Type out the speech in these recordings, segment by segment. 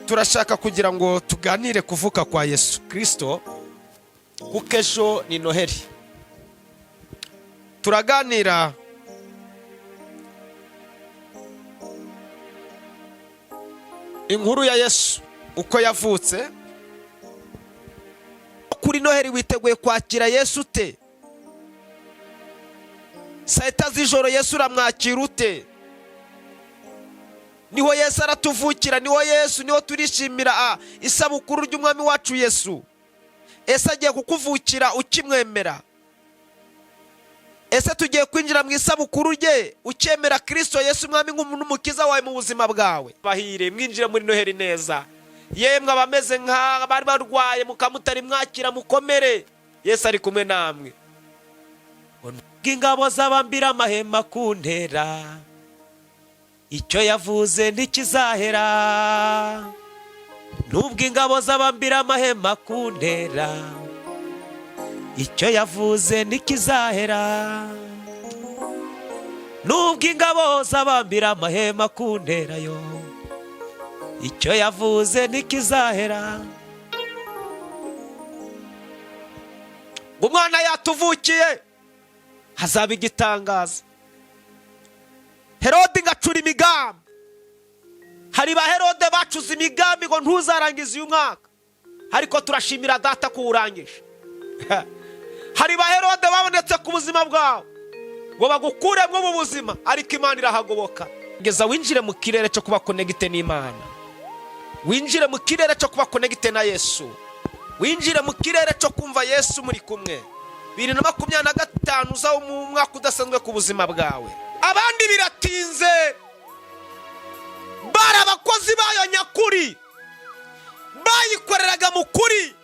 turashaka kugira ngo tuganire kuvuka kwa Yesu Kristo, kuko ejo ni Noheli. Turaganira inkuru ya Yesu uko yavutse. Kuri Noheli witeguye kwakira Yesu ute? Saa sita z'ijoro Yesu uramwakira ute? Niho Yesu aratuvukira, niho Yesu, niho turishimira isabukuru ry'umwami wacu Yesu. Ese agiye kukuvukira ukimwemera? Ese tugiye kwinjira mu isabukuru rye ukemera Kristo Yesu umwami n'umukiza wawe mu buzima bwawe? Bahire mwinjire muri Noheli neza. Yemwe abameze nk'abari barwaye mukamutari mwakira mukomere, Yesu ari kumwe namwe. Ingabo z'abambira amahema ku ntera, icyo yavuze ntikizahera. Nubwo ingabo z'abambira amahema ku ntera, icyo yavuze ntikizahera. Nubwo ingabo z'abambira amahema ku ntera yo, icyo yavuze ntikizahera. Umwana yatuvukiye, hazaba igitangaza. Herode ngacura imigambi. Hari ba Herode bacuze imigambi ngo ntuzarangize uyu mwaka, ariko turashimira data kuwurangije. Hari ba Herode babonetse ku buzima bwawe ngo bagukuremo mu buzima, ariko Imana irahagoboka. Ngeza winjire mu kirere cyo kuba connected n'Imana, winjire mu kirere cyo kuba connected na Yesu, winjire mu kirere cyo kumva Yesu muri kumwe. 2025 uzaho mu mwaka udasanzwe ku buzima bwawe. Abandi biratinze, bara abakozi bayo nyakuri bayikoreraga mu kuri,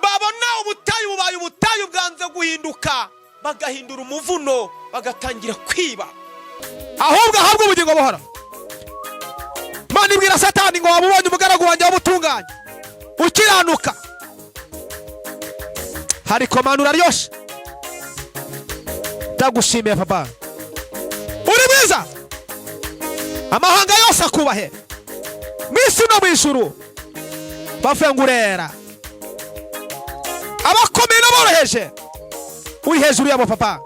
babona ubutayu bubaye ubutayu bwanze guhinduka, bagahindura umuvuno, bagatangira kwiba. Ahubwo ubugingo buhora. Imana ibwira Satani ngo wabubonye umugaragu wanjye w'ubutunganye ukiranuka, hari komanda uraryoshe. Ndagushimiye papa, uri mwiza, amahanga yose akubahe mwisi no mw'ijuru. Bavuye ngo urera, abakomeye n'aboroheje uri hejuru yabo papa,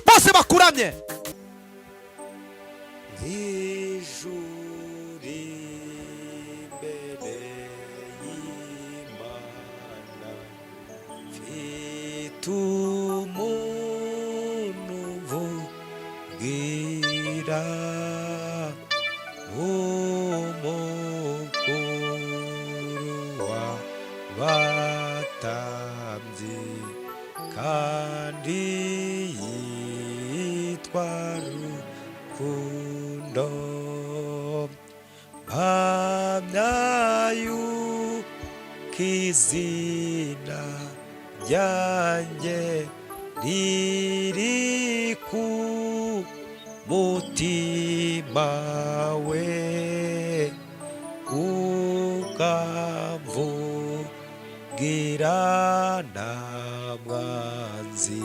bose bakuramye. Izina ryanjye riri ku mutima we, ukamvugira nta mwanzi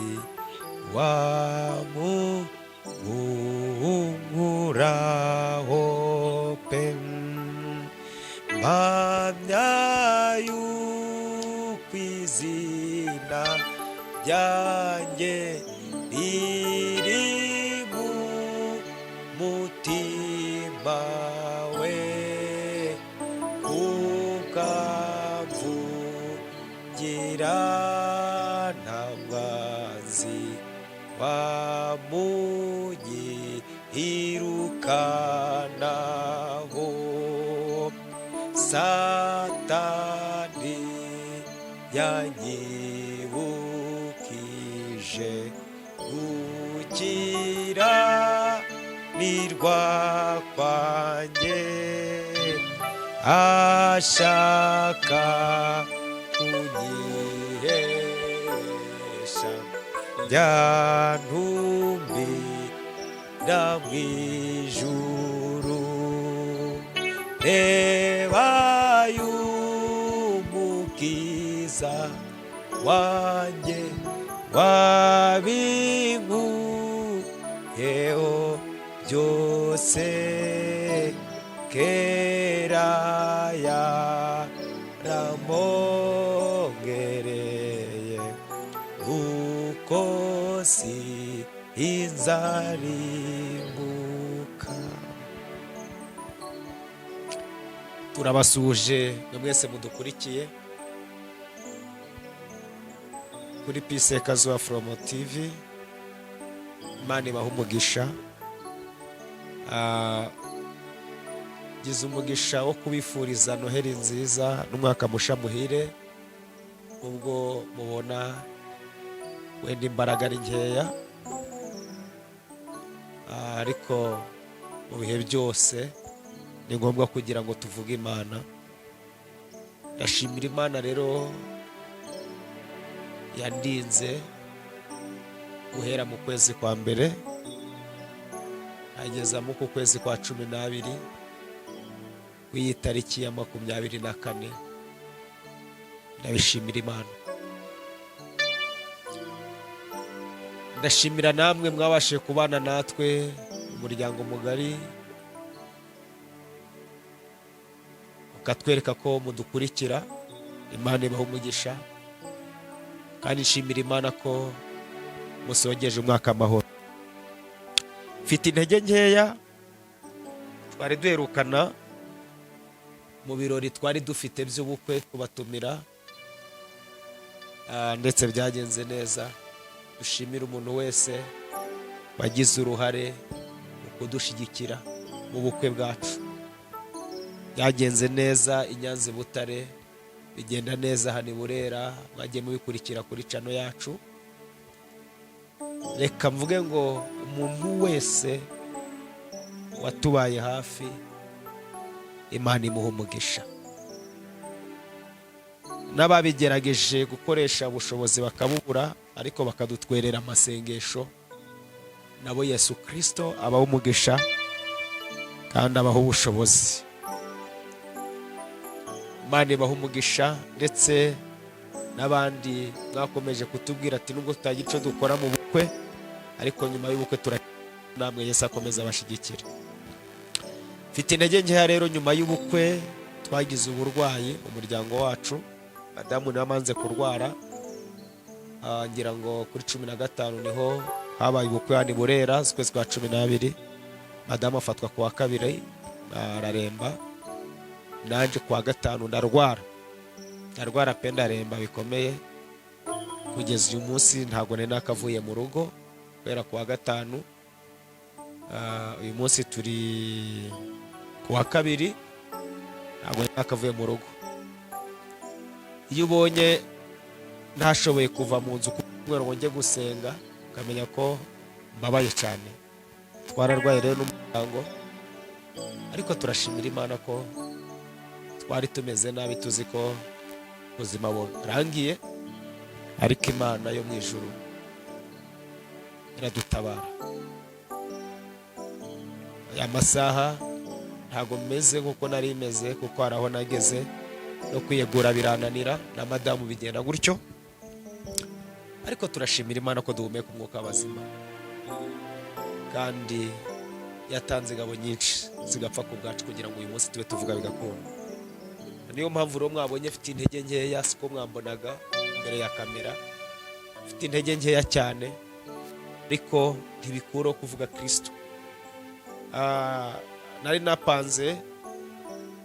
wamunkuraho pe. Mpamya izina ryanjye riri mu mutima we, ukamvugira nta mwanzi wamunyirukanaho. Satani yanyibukije gukiranirwa kwanjye, ashaka kunyihesha byantumbira mw'ijuru. Reba y'umukiza wanjye wabinkuyeho byose, kera yaramongereye uko si inzarimbuka. Turabasuje mwese mudukurikiye kuri Peace Kazuba from TV. Imana ibahe umugisha. Gize umugisha wo kubifuriza Noheli nziza n'umwaka musha muhire. Ubwo mubona wenda imbaraga ari nkeya, ariko mu bihe byose ni ngombwa kugira ngo tuvuge Imana. Ndashimira Imana rero yandinze guhera mu kwezi kwa mbere ageza mu kwezi kwa 12 w'iyi tariki ya 24. Ndabishimira Imana. Ndashimira namwe mwabashe kubana natwe umuryango mugari, ukatwereka ko mudukurikira. Imana ibahe umugisha, kandi nshimira Imana ko musogeje umwaka amahoro. Mfite intege nkeya, twari duherukana mu birori twari dufite by'ubukwe kubatumira, ndetse byagenze neza. Dushimira umuntu wese wagize uruhare mu kudushigikira mu bukwe bwacu. Byagenze neza i Nyanza Butare, bigenda neza hano i Burera, mwagiye mubikurikira kuri channel yacu. Reka mvuge ngo umuntu wese watubaye hafi, Imana imuhe umugisha. N'ababigerageje gukoresha ubushobozi bakabubura ariko bakadutwerera amasengesho, nabo Yesu Kristo abaho umugisha kandi abaho ubushobozi. Imana ibahe umugisha. Ndetse n'abandi mwakomeje kutubwira ati nubwo tutagira icyo dukora mu bukwe, ariko nyuma y'ubukwe namwe Yesu akomeza abashigikira. Mfite intege nkeya rero, nyuma y'ubukwe twagize uburwayi umuryango wacu. Madamu namanze kurwara, ngira ngo kuri 15 niho habaye ubukwe hano i Burera z'ukwezi kwa 12. Madamu afatwa ku wa 2 araremba, nanje ku wa 5 ndarwara pe, ndaremba bikomeye. Kugeza uyu munsi ntago nari nakavuye mu rugo kubera ku wa 5. Uyu munsi turi ku wa 2, ntago nari nakavuye mu rugo. Iyo ubonye ntashoboye kuva mu nzu kumwe ngo njye gusenga, ukamenya ko mbabaye cyane. Twararwaye rero n'umuryango, ariko turashimira Imana ko twari tumeze nabi, tuzi ko ubuzima burangiye, ariko Imana yo mu ijuru iradutabara. Aya masaha ntago meze nkuko nari meze, kuko haraho nageze no kwiyegura birananira, na madamu bigenda gutyo, ariko turashimira Imana ko duhumeka umwuka w'abazima, kandi yatanze ingabo nyinshi zigapfa ku bwacu kugira ngo uyu munsi tube tuvuga bigakunda. Niyo mpamvu rero mwabonye mfite intege nkeya, siko mwambonaga imbere ya kamera. Mfite intege nkeya cyane, ariko ntibikuraho kuvuga Kristo. Nari napanze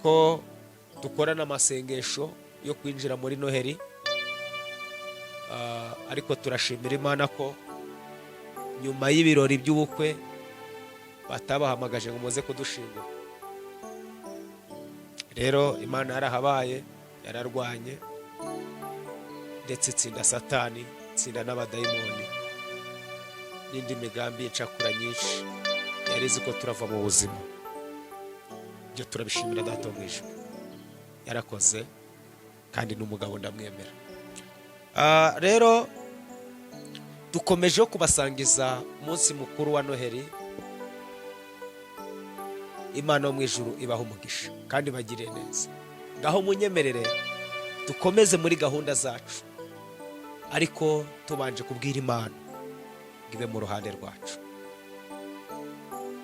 ko dukorana amasengesho yo kwinjira muri Noheli, ariko turashimira Imana ko nyuma y'ibirori by'ubukwe batabahamagaje ngo muze kudushingura. Rero Imana yarahabaye, yararwanye, ndetse itsinda Satani, itsinda n'abadayimoni n'indi migambi y'icakura nyinshi yari izi ko turava mu buzima. Ibyo turabishimira Data wo mu ijuru, yarakoze kandi n'umugabo ndamwemera. Rero dukomeje kubasangiza umunsi mukuru wa Noheli. Imana yo mu ijuru ibaho umugisha kandi bagire neza. Ngaho munyemerere dukomeze muri gahunda zacu, ariko tubanje kubwira Imana ibe mu ruhande rwacu.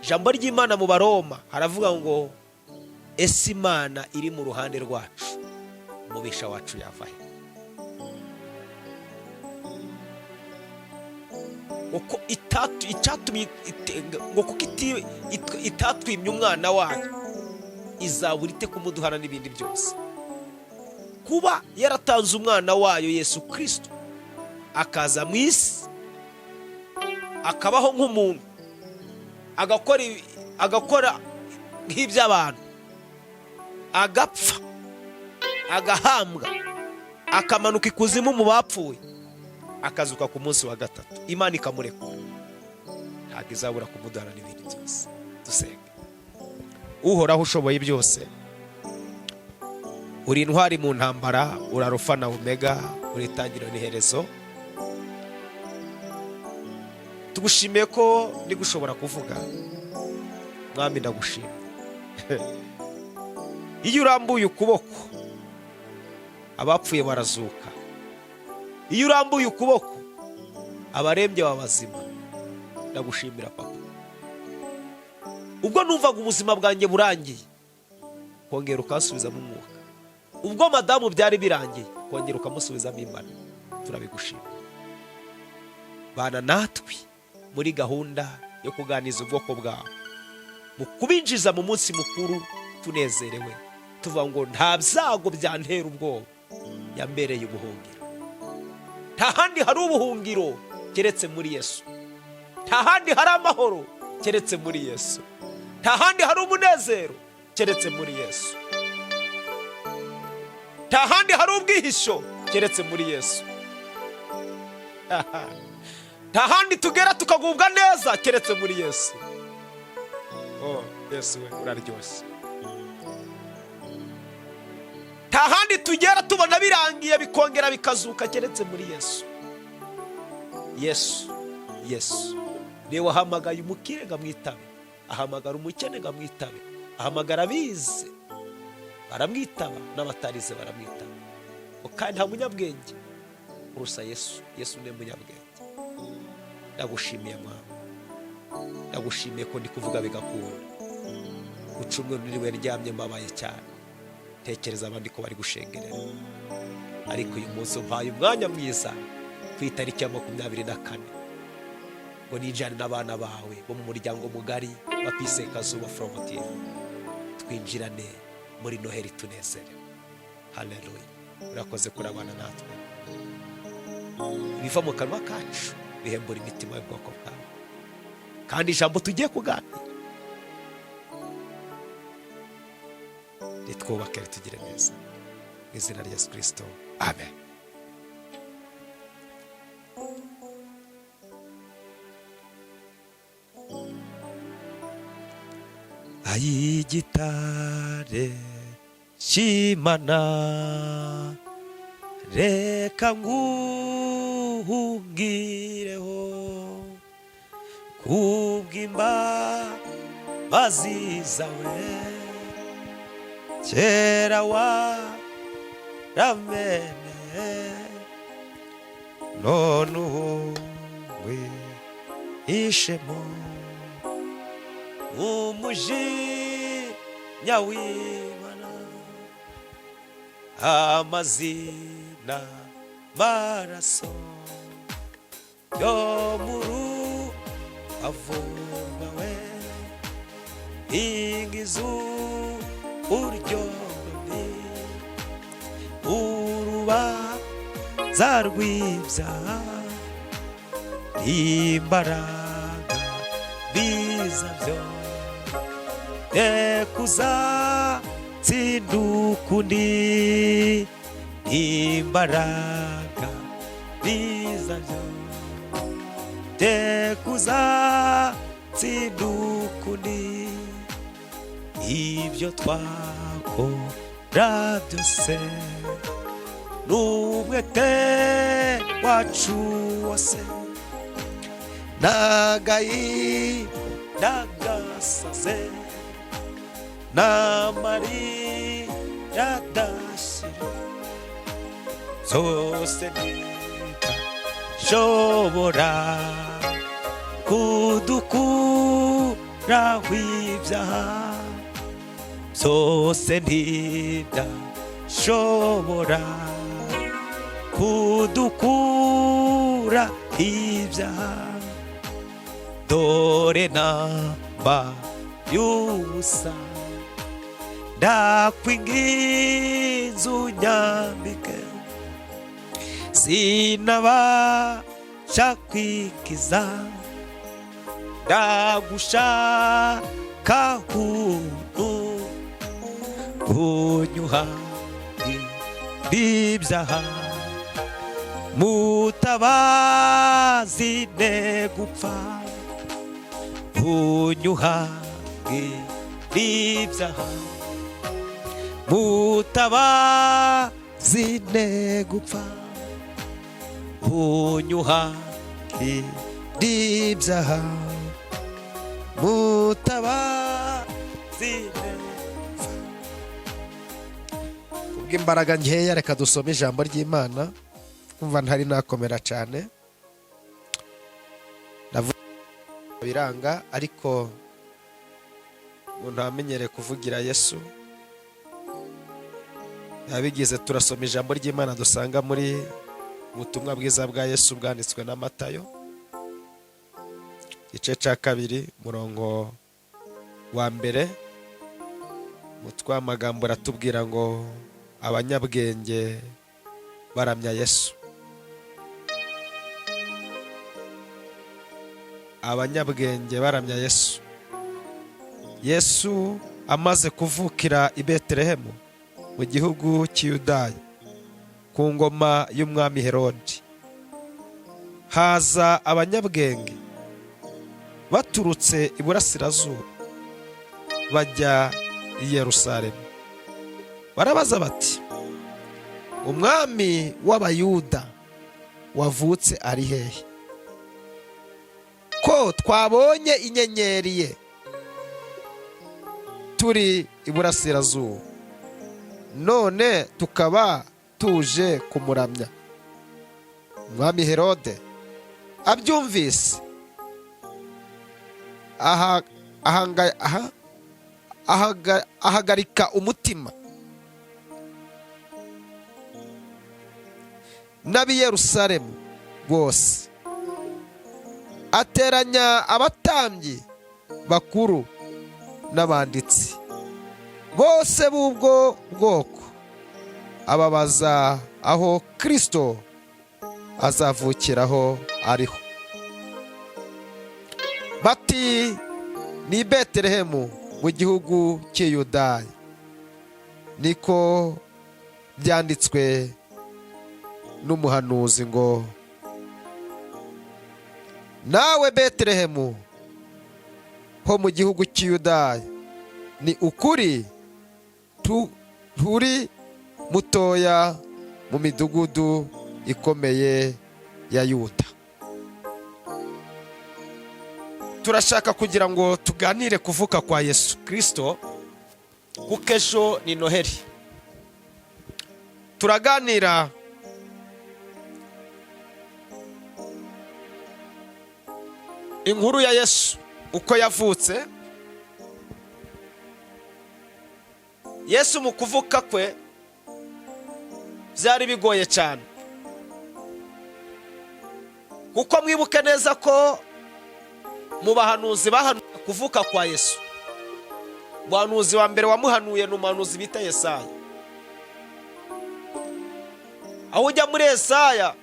Jambo ry'Imana mu Baroma haravuga ngo ese Imana iri mu ruhande rwacu umubisha wacu yavahe? uko icyatumye ngo kuko itatwimye umwana wayo izabura ite kumuduhana n'ibindi byose? Kuba yaratanze umwana wayo Yesu Kristo akaza mu isi akabaho nk'umuntu agakora nk'iby'abantu, agapfa, agahambwa, akamanuka ikuzimu mu bapfuye, akazuka ku munsi wa gatatu, Imana ikamurekura, ntabwo izabura kumuduhana n'ibindi byose. Dusenge. Uhoraho ushoboye byose, uri intwari mu ntambara, uri Alufa na Omega, uri itangiriro n'iherezo. Tugushimiye ko ndi gushobora kuvuga, Mwami ndagushimye. Iyo urambuye ukuboko abapfuye barazuka, iyo urambuye ukuboko abarembye babazima. Ndagushimira Papa. Ubwo numvaga ubuzima bwanjye burangiye, kongera ukasubizamo umwuka. Ubwo madamu byari birangiye, kongera ukamusubizamo imbaraga. Turabigushima. Bana natwe muri gahunda yo kuganiza ubwoko bwawe, mu kubinjiza mu munsi mukuru tunezerewe, tuvuga ngo nta byago byantera ubwoba, yambereye ubuhungiro. Nta handi hari ubuhungiro keretse muri Yesu. Nta handi hari amahoro keretse muri Yesu. Nta handi hari umunezero keretse muri Yesu. Nta handi hari ubwihisho keretse muri Yesu. Nta handi tugera tukagubwa neza keretse muri Yesu. Oh Yesu we uraryoshye. Nta handi tugera tubona birangiye bikongera bikazuka keretse muri Yesu. Yesu, Yesu niwe wahamagaye umukire ngamwitabe, ahamagara umukene ngamwitabe, ahamagara abize baramwitaba, n'abatarize baramwitaba. Kandi nta munyabwenge urusa Yesu. Yesu ni munyabwenge. Ndagushimiye Mwana, ndagushimiye ko ndi kuvuga bigakunda. Ucumwe niriwe ryamye mbabaye cyane, tekereza abandi ko bari gushengerera, ariko uyu munsi umpaye umwanya mwiza ku itariki ya 24 ngo nijane n'abana bawe bo mu muryango mugari wa Pisekazuba Fromotive, twinjirane muri Noheli tunezerewe. Haleluya. Urakoze kurabana natwe, biva mu kanwa kacu bihembura imitima y'ubwoko bwawe, kandi ijambo tugiye kuganira ritwubake ritugire neza, mu izina rya Yesu Kristo, amen. Ayigitare Shimana reka nguhungireho kubw'imbabazi zawe, kera waramenye none ubu wihishemo umujinya w'Imana, amazina maraso yo mu rubavu rwawe, ingizu uryomi, urubanza rw'ibyaha, imbaraga biza byo tekuzatsinda ukundi, imbaraga biza byo tekuzatsinda ukundi, ibyo twakora byose n'umwete wacu wose, n'agahinda gasaze, n'amarira adashira, zose ntizishobora kudukuraho ibyaha byose ntibyashobora kudukura ibyaha. Dore namba y'ubusa, ndakwinginze unyambike, sinabasha kwikiza, ndagushaka huntu unyuhagire ibyaha. Mutabazi negupfa, unyuhagire ibyaha. Mutabazi negupfa, unyuhagire ibyaha. Mutabazi negupfa. Kubw'imbaraga nkeya reka dusome ijambo ry'Imana. Kumva ntari nakomera cyane, biranga, ariko umuntu wamenyereye kuvugira Yesu yabigize. Turasoma ijambo ry'Imana dusanga muri ubutumwa bwiza bwa Yesu bwanditswe na Matayo, igice cya 2 umurongo wa 1. Umutwe w'amagambo aratubwira ngo abanyabwenge baramya Yesu. Abanyabwenge baramya Yesu. Yesu amaze kuvukira i Betelehemu mu gihugu cy'Iyudaya ku ngoma y'umwami Herode, haza abanyabwenge baturutse iburasirazuba bajya i Yerusalemu. Barabaza bati, umwami w'Abayuda wavutse ari hehe? Ko twabonye inyenyeri ye turi iburasirazuba, none tukaba tuje kumuramya. Umwami Herode abyumvise ahagarika umutima, n'ab'i Yerusalemu bose ateranya abatambyi bakuru n'abanditsi bose b'ubwo bwoko, ababaza aho Kristo azavukiraho ariho. Bati, ni Betelehemu mu gihugu cy'Iyudaya, niko byanditswe n'umuhanuzi ngo, nawe Betelehemu ho mu gihugu cy'Iyudaya, ni ukuri turi mutoya mu midugudu ikomeye ya Yuda. Turashaka kugira ngo tuganire kuvuka kwa Yesu Kristo, kuko ejo ni Noheli. Turaganira inkuru ya Yesu uko yavutse. Yesu mu kuvuka kwe byari bigoye cyane, kuko mwibuke neza ko mu bahanuzi bahanuye kuvuka kwa Yesu, umuhanuzi wa mbere wamuhanuye ni umuhanuzi bita Yesaya. Aho ujya muri Yesaya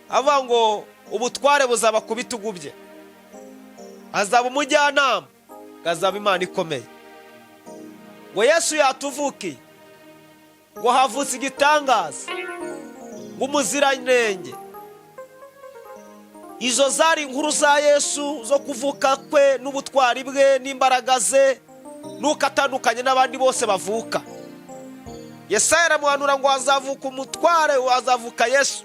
avuga ngo ubutware buzaba ku bitugu bye, azaba umujyanama, azaba Imana ikomeye. Ngo Yesu yatuvukiye, ngo havutse igitangaza, ngo umuziranenge. Izo zari inkuru za Yesu zo kuvuka kwe n'ubutwari bwe n'imbaraga ze, nuko atandukanye n'abandi bose bavuka. Yesaya aramuhanura ngo azavuka umutware, azavuka Yesu,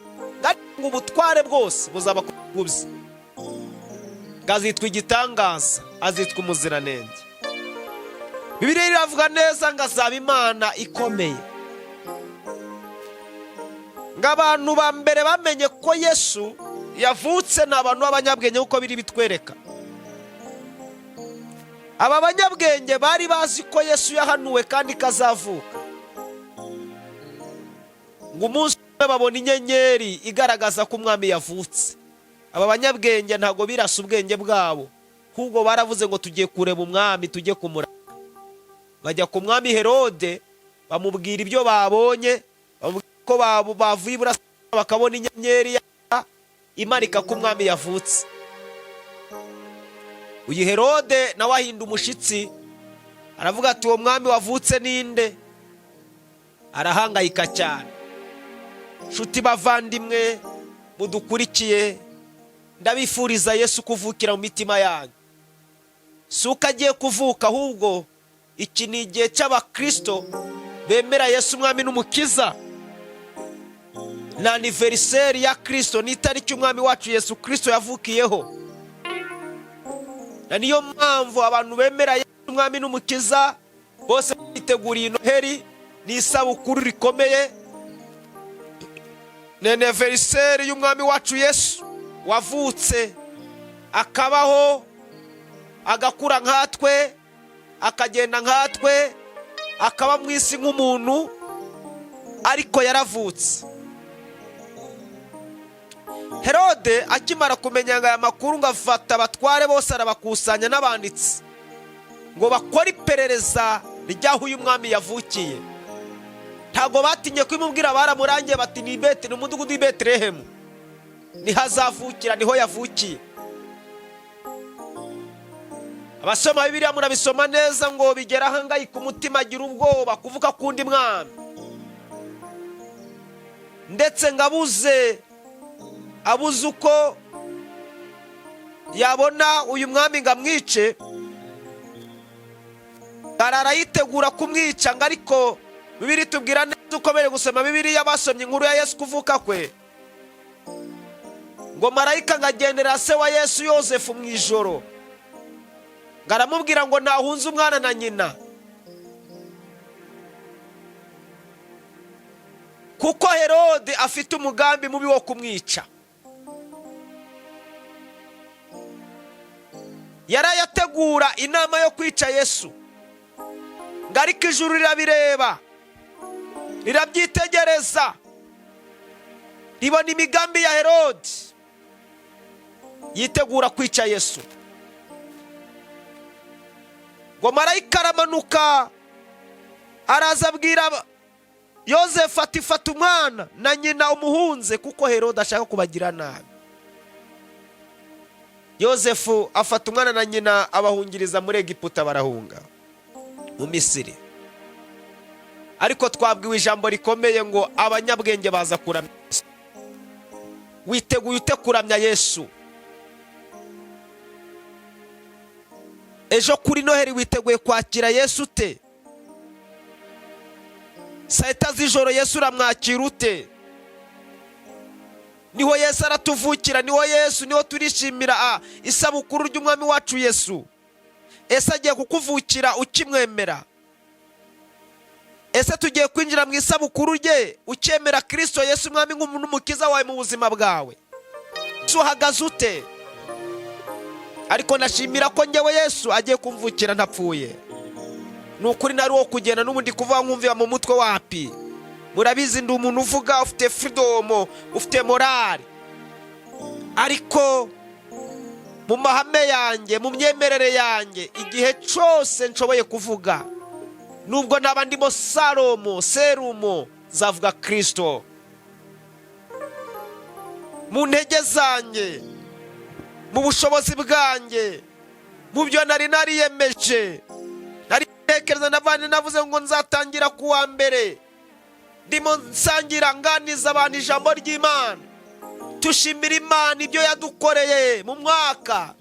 ngo ubutware bwose buzaba ku bitugu bye, azitwa igitangaza, azitwa umuziranenge. Bibiliya iravuga neza ngo azaba Imana ikomeye. Ngo abantu ba mbere bamenye ko Yesu yavutse ni abantu b'abanyabwenge, kuko biri bitwereka. aba banyabwenge bari bazi ko Yesu yahanuwe kandi kazavuka. Ngo umunsi umwe babona inyenyeri igaragaza ko umwami yavutse. Aba banyabwenge ntago birasa ubwenge bwabo, ahubwo baravuze ngo tugiye kureba umwami, tujye kumuraba. Bajya ku mwami Herode bamubwira ibyo babonye, bamubwira ko bavuye iburasirazuba bakabona inyenyeri imarika ko umwami yavutse. Uyu Herode nawe ahinda umushitsi, aravuga ati uwo mwami wavutse ninde? Arahangayika cyane. Nshuti bavandimwe mudukurikiye, ndabifuriza Yesu kuvukira mu mitima yanyu. Si uko agiye kuvuka, ahubwo iki ni igihe cy'abakristo bemera Yesu umwami n'umukiza. Na aniveriseri ya Kristo ni itariki umwami wacu Yesu Kristo yavukiyeho. Na niyo mpamvu abantu bemera Yesu umwami n'umukiza bose biteguriye Noheri, ni isabukuru rikomeye. Ni aniveriseri y'umwami wacu Yesu wavutse, akabaho, agakura nkatwe, akagenda nkatwe, akaba mu isi nk'umuntu, ariko yaravutse. Herode akimara kumenya aya makuru, ngo afata abatware bose arabakusanya n'abanditsi ngo bakore iperereza ry'aho uyu mwami yavukiye. Ntago batinye kwimubwira, baramurangiye bati ni umudugudu w'i Betelehemu niho azavukira, niho yavukiye. Abasoma Bibiliya murabisoma neza ngo bigera ahangayika umutima, agira ubwoba kuvuga kundi mwami, ndetse ngo abuze uko yabona uyu mwami ngo amwice. Arara yitegura kumwica, ngo ariko Bibiliya tubwira neza uko bere gusoma Bibiliya basomye inkuru ya Yesu kuvuka kwe, ngo marayika ngo agendera se wa Yesu Yosefu mu ijoro, ngo aramubwira ngo ntahunze umwana na nyina, kuko Herode afite umugambi mubi wo kumwica. Yarayategura inama yo kwica Yesu, ngo ariko ijuru rirabireba, rirabyitegereza, ribona imigambi ya Herode, yitegura kwica Yesu. Ngo marayika aramanuka, araza abwira Yosefu ati fata umwana na nyina umuhunze, kuko Herode ashaka kubagira nabi. Yosefu afata umwana na nyina abahungiriza muri Egiputa, barahunga mu Misiri. Ariko twabwiwe ijambo rikomeye ngo abanyabwenge baza kuramya Yesu. Witeguye ute kuramya Yesu? Ejo kuri Noheri witeguye kwakira Yesu ute? Saa sita z'ijoro Yesu uramwakira ute? Niho Yesu aratuvukira, niho turishimira isabukuru ry'umwami wacu Yesu. Ese agiye kukuvukira ukimwemera? Ese tugiye kwinjira mu isabukuru rye ukemera Kristo Yesu umwami n'umukiza wawe mu buzima bwawe? Yesu uhagaze ute? Ariko nashimira ko njyewe Yesu agiye kumvukira ntapfuye. Nukuri nari wo kugenda n'ubundi kuvuga nkumvira mu mutwe wapi. Murabizi ndi umuntu uvuga, ufite freedom, ufite morale. Ariko mu mahame yanjye, mu myemerere yanjye, igihe cyose nshoboye kuvuga, nubwo naba ndimo serumo, zavuga Kristo. Mu ntege zanjye, mu bushobozi bwanjye, mu byo nari nariyemeje, ntekereza navanye navuze ngo nzatangira kuwa mbere, ndimo nsangira nganiza abantu ijambo ry'Imana, tushimira Imana ibyo yadukoreye mu mwaka.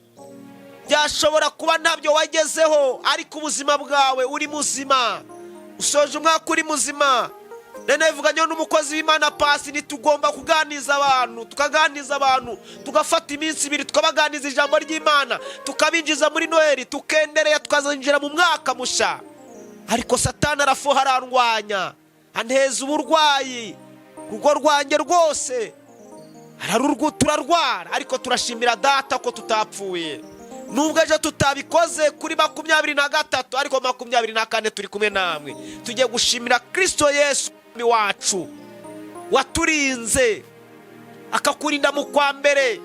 Byashobora kuba ntabyo wagezeho, ariko ubuzima bwawe uri muzima, usoje umwaka uri muzima. Nene bivuganye n'umukozi w'Imana Pasi, nitugomba kuganiza abantu, tukaganiza abantu, tugafata iminsi 2 tukabaganiza ijambo ry'Imana, tukabinjiza muri Noheri, tukendereye tukazinjira mu mwaka musha. Ariko Satani arafuha arandwanya, anteza uburwayi, rugo rwanjye rwose turarwara, ariko turashimira Data ko tutapfuye. nubwo ejo tutabikoze kuri 23 ariko 24 turi kumwe namwe. Tugiye gushimira Kristo Yesu wacu waturinze, akakurinda mu kwa mbere,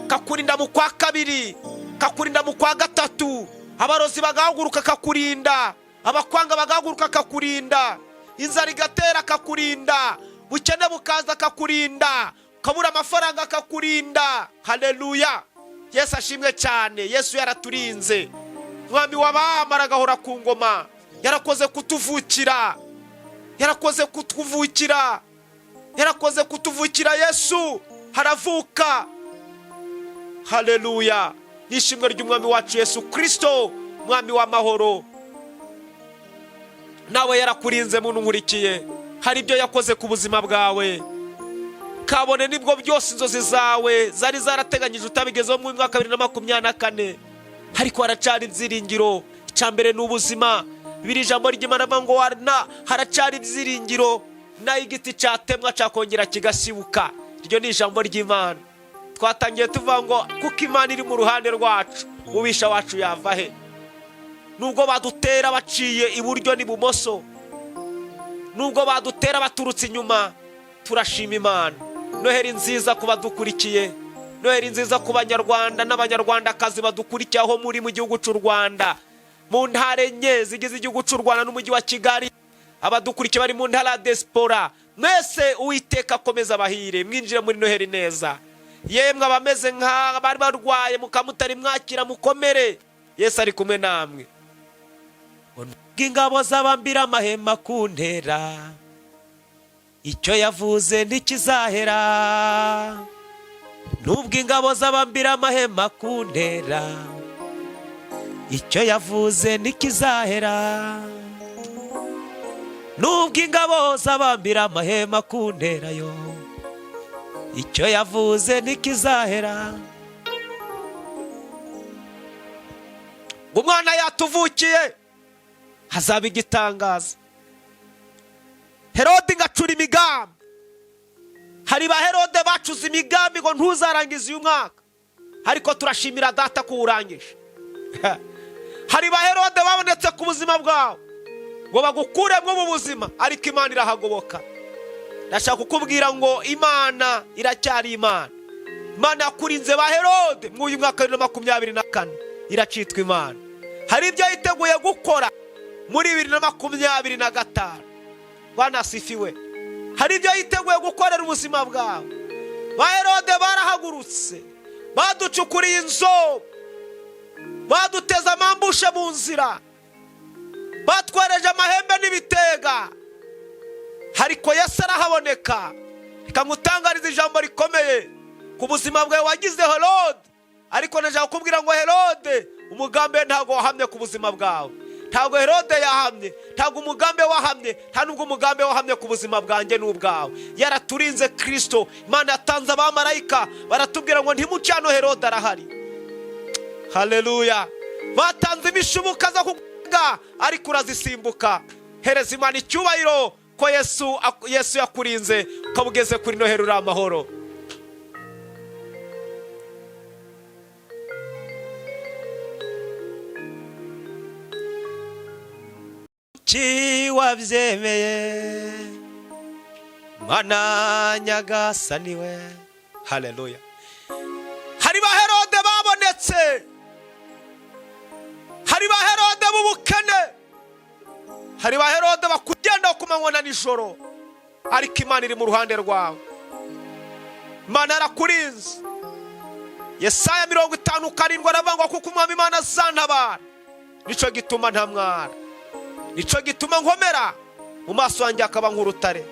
akakurinda mu kwa kabiri, akakurinda mu kwa gatatu. Abarozi bagahaguruka akakurinda, abakwanga bagahaguruka akakurinda, inzara igatera akakurinda, bukene bukaza akakurinda, kabura amafaranga akakurinda. Haleluya, Yesu ashimwe cyane. Yesu yaraturinze, mwami w'abami agahora ku ngoma. Yarakoze kutuvukira, yarakoze kutuvukira, yarakoze kutuvukira. Yesu haravuka. Haleluya, nishimwe ry'umwami wacu Yesu Kristo, mwami w'amahoro. Nawe yarakurinze muntu nkurikiye, hari ibyo yakoze ku buzima bwawe. Kabone nibwo byose inzozi zawe zari zarateganyije utabigezeho mu mwaka 2024, ariko haracari ibyiringiro. Icyambere n'ubuzima. Biri jambo ry'Imana ngo haracari ibyiringiro, na igiti cyatemwa cyakongera kigasibuka. Iryo ni ijambo ry'Imana. Twatangiye tuvuga ngo kuko Imana iri mu ruhande rwacu, ubisha wacu yava he? Nubwo badutera baciye iburyo n'ibumoso, nubwo badutera baturutse inyuma, turashima Imana. Noheri nziza kuba dukurikiye, Noheri nziza ku Banyarwanda n'Abanyarwandakazi badukurikiye aho muri mu gihugu cy'u Rwanda, mu ntara enye zigize igihugu cy'u Rwanda n'umujyi wa Kigali. Abadukurikiye bari mu ntara ya diaspora, mwese Uwiteka akomeza abahire, mwinjire muri Noheri neza. Yemwe abameze nk'abari barwaye mukamutari mwakira mukomere, Yesu ari kumwe namwe. Ingabo z'abambira amahema ku ntera, icyo yavuze ntikizahera. Nubwo ingabo z'abambira amahema ku ntera, icyo yavuze ntikizahera. Nubwo ingabo z'abambira amahema ku ntera yo, icyo yavuze ntikizahera. Umwana yatuvukiye, hazaba igitangaza. Herode ngacura imigambi. Hari ba Herode bacuze imigambi ngo ntuzarangize uyu mwaka, ariko turashimira data kuwurangije. Hari ba Herode babonetse ku buzima bwawe ngo bagukuremo mu buzima, ariko Imana irahagoboka. Ndashaka kukubwira ngo Imana iracyari Imana. Imana yakurinze ba Herode mu uyu mwaka 2024, iracitwa Imana. Hari ibyo yiteguye gukora muri 2025. Bwana asifiwe. Hari ibyo yiteguye gukorera ubuzima bwawe. Ba Herode barahagurutse, baducukuriye inzobo, baduteza amambushe mu nzira, batwereje amahembe n'ibitega, ariko Yesu arahaboneka. Reka ngutangarize ijambo rikomeye ku buzima bwawe wagize Herode, ariko najya kukubwira ngo Herode umugambi ntago wahamye ku buzima bwawe. Ntago Herode yahamye, ntago umugambi wahamye, nta nubwo umugambi wahamye ku buzima bwanjye n'ubwawe. Yaraturinze Kristo. Imana yatanze abamarayika baratubwira ngo ntimucano Herode arahari. Haleluya. Batanze imishubuka zo kuga, ariko urazisimbuka. Hereza Imana icyubahiro ko Yesu yakurinze ukabugeze kuri Noheri uri amahoro. Wabyemeye Mana Nyagasani we. Haleluya. Hari ba Herode babonetse, hari ba Herode b'ubukene, hari ba Herode bakugenda ku manywa na nijoro, ariko Imana iri mu ruhande rwawe. Imana yarakurinze. Yesaya 57 aravuga ngo kuko umwami Imana azantabara, nico gituma ntamwara, nico gituma nkomera, mu maso yanjye akaba nk'urutare.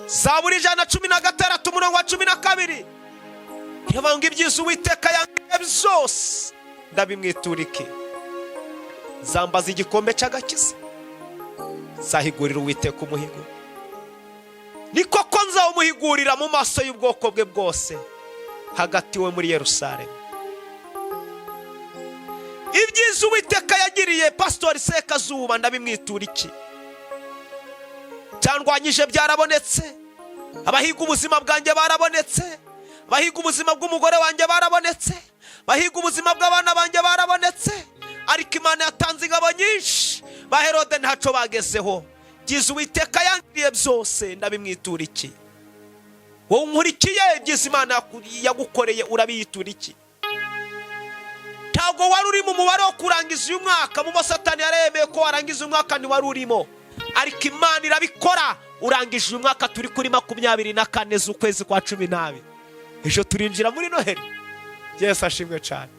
Zaburi 116:12 yavuga ngo ibyiza Uwiteka yangiriye byose ndabimwiturike. Zambaza igikombe cy'agakiza, zahigurira Uwiteka umuhigo. Ni koko nzawumuhigurira mu maso y'ubwoko bwe bwose, hagati we muri Yerusalemu. Ibyiza Uwiteka yagiriye Pastor Sekazuba ndabimwiturike. Cyandwanyije byarabonetse, abahiga ubuzima bwanjye barabonetse, abahiga ubuzima bw'umugore wanjye barabonetse, abahiga ubuzima bw'abana banjye barabonetse, ariko Imana yatanze ingabo nyinshi. Ba Herode ntaco bagezeho. Byiza Uwiteka yangiriye byose ndabimwitura iki? Wowe unkurikiye byiza Imana yagukoreye urabiyitura iki? Ntabwo wari uri mu mubare wo kurangiza uyu mwaka, mu Satani yaremeye ko warangiza umwaka ni wari urimo, ariko Imana irabikora. Urangije uyu mwaka turi kuri 24 z'ukwezi kwa 12. Ejo turinjira muri Noheli. Yesu ashimwe cyane.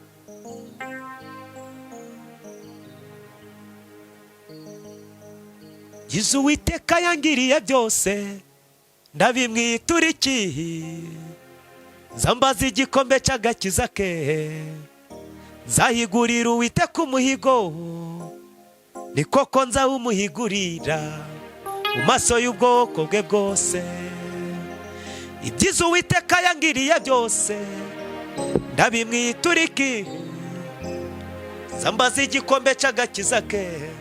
Byiza Uwiteka yangiriye byose ndabimwitura iki? Nzambaza igikombe cy'agakiza ke, nzahigurira Uwiteka umuhigo, ni koko nzawumuhigurira mu maso y'ubwoko bwe bwose. Ibyiza Uwiteka yangiriye byose ndabimwitura iki? Nzambaza igikombe cy'agakiza ke,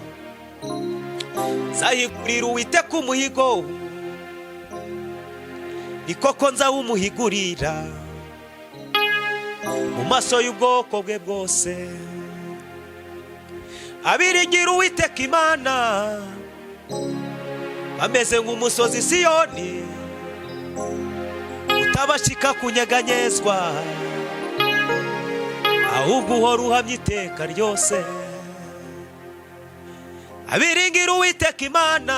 nzahigurira Uwiteka umuhigo, ni koko nzawumuhigurira mu maso y'ubwoko bwe bwose. Abiringira Uwiteka Imana bameze nk'umusozi Siyoni utabashika kunyeganyezwa, ahubwo uhora uhamye iteka ryose. Abiringira Uwiteka Imana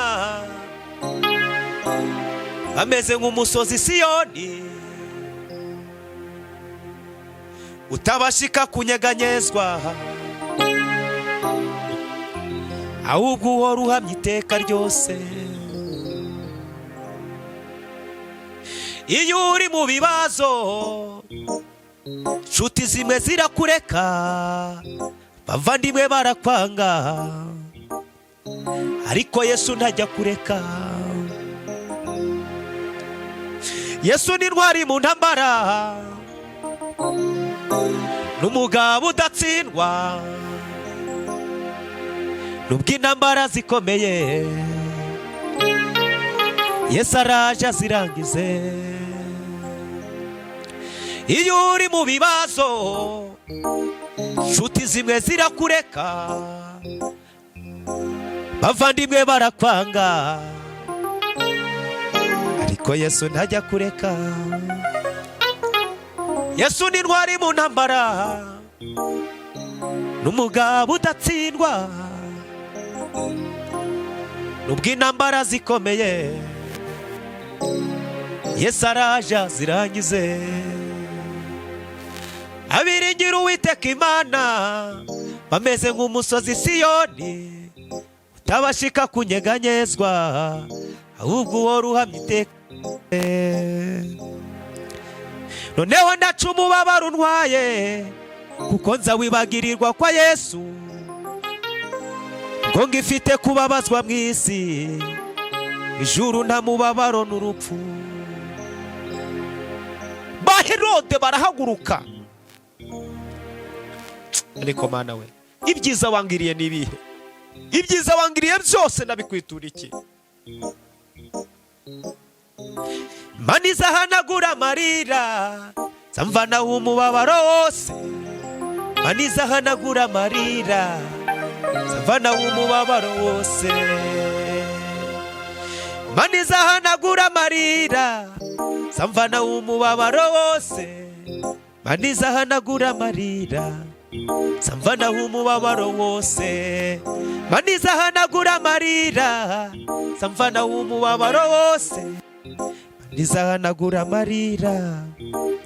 bameze nk'umusozi Siyoni utabashika kunyeganyezwa, ahubwo uhora uhamye iteka ryose. Iyo uri mu bibazo inshuti zimwe zirakureka, bavandimwe barakwanga, ariko Yesu ntajya kureka. Yesu ni intwari mu ntambara, n'umugabo udatsindwa, nubwo intambara zikomeye Yesu araje azirangize. Iyo uri mu bibazo inshuti zimwe zirakureka, bavandimwe barakwanga, ariko Yesu ntajya kureka. Yesu ni intwari mu ntambara, n'umugabo udatsindwa, nubwo intambara zikomeye Yesu araje azirangize. Abiringira Uwiteka Imana bameze nk'umusozi Siyoni utabashika kunyeganyezwa, ahubwo uhora uhamye iteka. Noneho ndaca umubabaro untwaye, kuko nzawibagirirwa kwa Yesu, ngo ngifite kubabazwa mu isi, ijuru nta mubabaro n'urupfu. Ba Herode barahaguruka, ariko Mana we, ibyiza wangiriye nibihe? Ibyiza wangiriye byose ndabikwitura iki? Imana izahanagura amarira, zamvanaho umubabaro wose. Imana izahanagura amarira, zamvanaho umubabaro wose. Imana izahanagura amarira, zamvanaho umubabaro wose. Imana izahanagura amarira, zamvanaho umubabaro wose. Imana izahanagura amarira, zamvanaho umubabaro wose. Imana izahanagura amarira,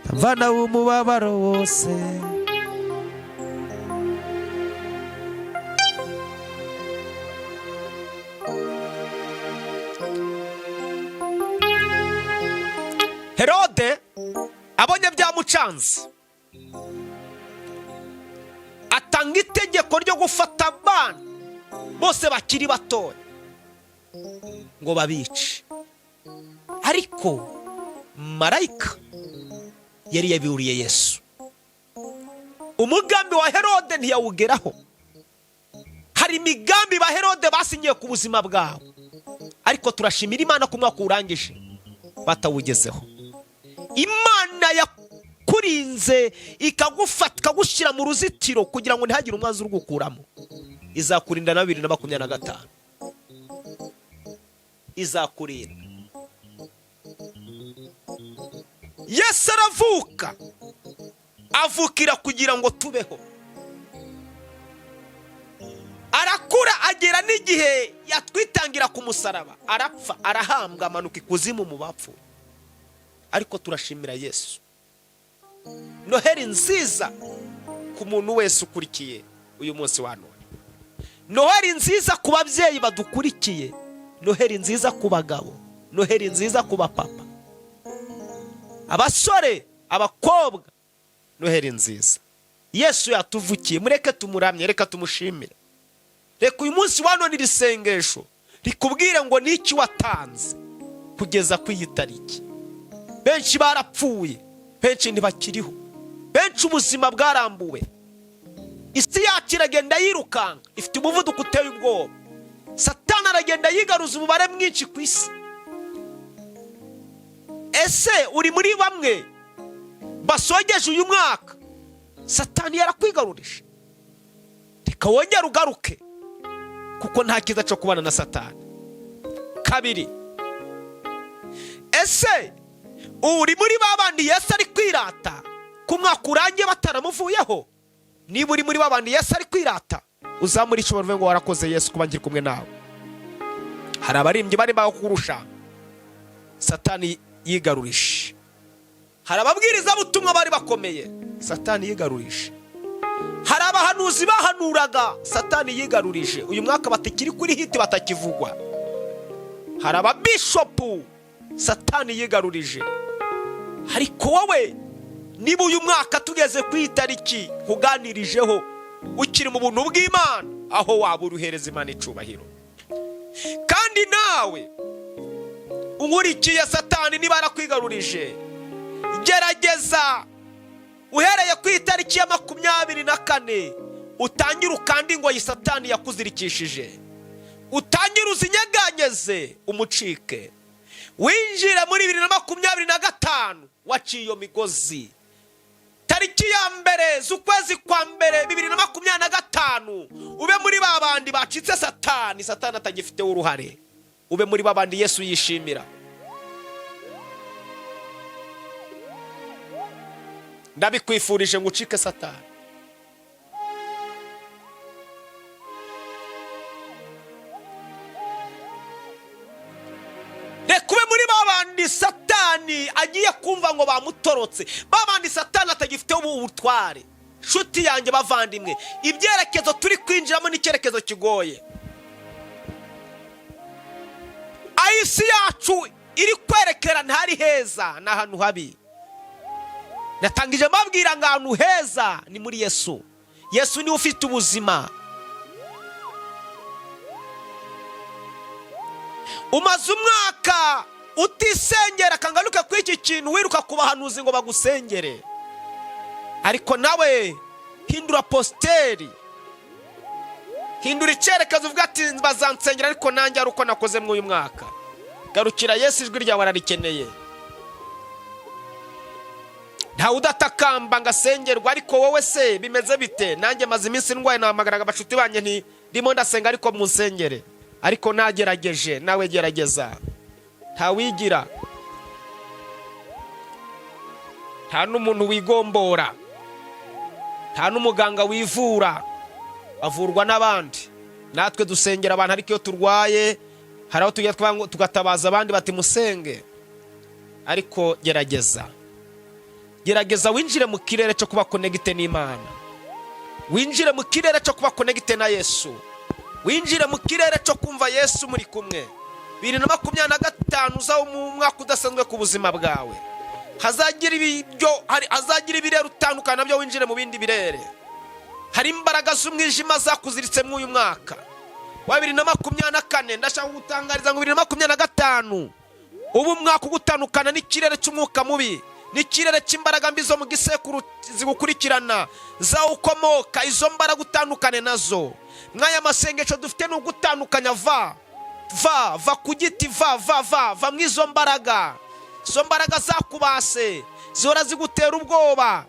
zamvanaho umubabaro wose. Herode abonye byamucanze, atanga itegeko ryo gufata abana bose bakiri batoya ngo babice. Ariko marayika yari yaburiye Yesu. Umugambi wa Herode ntiyawugeraho. Hari imigambi ba Herode basinyiye ku buzima bwabo, ariko turashimira Imana ko umwaka urangije. batawugezeho. Imana yakurinze ikagufata ikagushyira mu ruzitiro kugira ngo ntihagire umwanzi urugukuramo. Izakurinda na 2025. Izakurinda. Yesu aravuka, avukira kugira ngo tubeho. Arakura agera n'igihe yatwitangira ku musaraba, arapfa, arahambwa, amanuka ikuzimu mu bapfu. Ariko turashimira Yesu. Noheri nziza ku muntu wese ukurikiye uyu munsi wa none. Noheri nziza ku babyeyi badukurikiye. Noheri nziza ku bagabo. Noheri nziza ku bapapa, abasore, abakobwa. Noheri nziza. Yesu yatuvukiye, mureke tumuramye, reka tumushimire. Reka uyu munsi wa none irisengesho rikubwire ngo niki watanze kugeza ku iyi tariki. Benshi barapfuye, benshi ntibakiriho, benshi ubuzima bwarambuwe. Isi yacu iragenda yirukanga, ifite umuvuduko uteye ubwoba. Satani aragenda yigaruza umubare mwinshi ku isi. Ese uri muri bamwe basogeje uyu mwaka Satani yarakwigarurije? Reka wongere ugaruke, kuko nta kiza cyo kubana na Satani. Kabiri, ese uri muri babandi Yesu ari kwirata ku mwaka urangiye bataramuvuyeho? Niba uri muri babandi Yesu ari kwirata, uzamura icyo bavuga ngo warakoze Yesu kuba ngiri kumwe nawe. Hari abarimbyi bari bakurusha, Satani yigarurisha. Hari ababwiriza butumwa bari bakomeye, Satani yigarurisha. Hari abahanuzi bahanuraga, Satani yigarurije. Uyu mwaka batakiri kuri hiti, batakivugwa. Hari ababishopu, Satani yigarurije. Ariko wowe, niba uyu mwaka tugeze ku itariki kuganirijeho, ukiri mu buntu bw'Imana, aho waba uruhereza Imana icubahiro. Kandi nawe unkurikiye, Satani niba arakwigarurije, gerageza uhereye ku itariki ya 24 utangire ukandi ngo Satani yakuzirikishije, utangire uzinyeganyeze, umucike. Winjire muri 2025 waciye iyo migozi. Tariki ya mbere z'ukwezi kwa mbere 2025 ube muri babandi bacitse Satani, Satani atagifite uruhare. Ube muri babandi Yesu yishimira. Ndabikwifurije ngo ucike Satani. Rekube muri babandi Satani agiye kumva ngo bamutorotse, babandi Satani atagifite ubutware. Shuti yanjye bavandimwe, ibyerekezo turi kwinjiramo n'icyerekezo kigoye. Ayisi yacu iri kwerekera ntari heza, n'ahantu habi. Natangije mabwira ngo ahantu heza ni muri Yesu. Yesu ni ufite ubuzima. Umaze umwaka utisengera, kangaruka ku iki kintu wiruka ku bahanuzi ngo bagusengere. Ariko nawe hindura posteri, hindura icyerekezo, uvuga ati bazansengera ariko nanjye ari uko nakoze mu uyu mwaka. Garukira Yesu, ijwi ryawe ararikeneye. Nta udatakamba ngasengerwa, ariko wowe se bimeze bite? Nanjye maze iminsi ndwaye, nahamagaraga abashuti banye nti ndimo ndasenga ariko munsengere. Ariko nagerageje, nawe gerageza. Nta wigira, nta n'umuntu wigombora, nta n'umuganga wivura, avurwa n'abandi. Natwe dusengera abantu, ariko iyo turwaye hari aho tujya tugatabaza abandi bati musenge. Ariko gerageza, gerageza winjire mu kirere cyo kuba connected n'Imana. Winjire mu kirere cyo kuba connected na Yesu. Winjire mu kirere cyo kumva Yesu muri kumwe. 2025 uzaho mu mwaka udasanzwe ku buzima bwawe. Hazagira ibirere utandukana byo, winjire mu bindi birere. Hari imbaraga z'umwijima zakuziritse mu uyu mwaka wa 2024. Ndashaka gutangariza ngo 2025 ubu mwaka ugutandukana n'ikirere cy'umwuka mubi, n'ikirere cy'imbaraga mbi zo mu gisekuru zigukurikirana, za ukomoka. Izo mbaraga utandukane nazo. Mwaya masengesho dufite no gutandukanya, va ku giti, va mwizo mbaraga. izo mbaraga zakubase zihora zigutera ubwoba.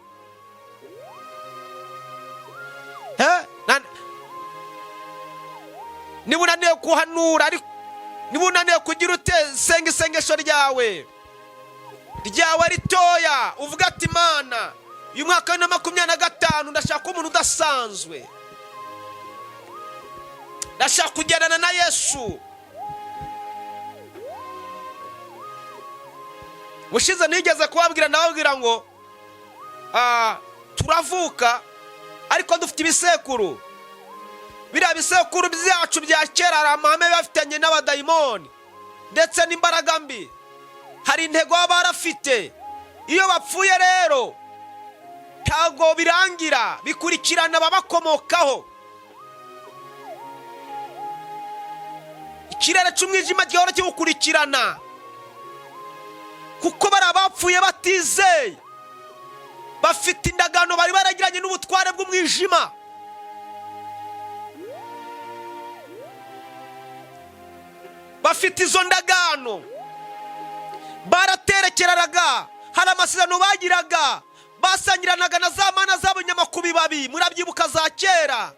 Niba unaniwe kuhanura, niba unaniwe kugira senga isengesho ryawe ritoya, uvuga ati Mana, uyu mwaka wa 2025 ndashaka umuntu udasanzwe, ndashaka kugendana na Yesu. Ushize nigeze kubabwira nababwira ngo turavuka ariko dufite ibisekuru. Biriya bisekuru byacu bya kera hari amahame bafitanye n'abadayimoni ndetse n'imbaraga mbi, hari intego baba barafite. Iyo bapfuye rero ntago birangira, bikurikirana ababakomokaho. Ikirere cy'umwijima gihora kiwukurikirana kuko bari abapfuye batizeye, bafite indagano bari baragiranye n'ubutware bw'umwijima. Bafite izo ndagano, baraterekeraraga, hari amasezerano bagiraga, basangiranaga na za mana z'abanyamakubi babi, murabyibuka za kera.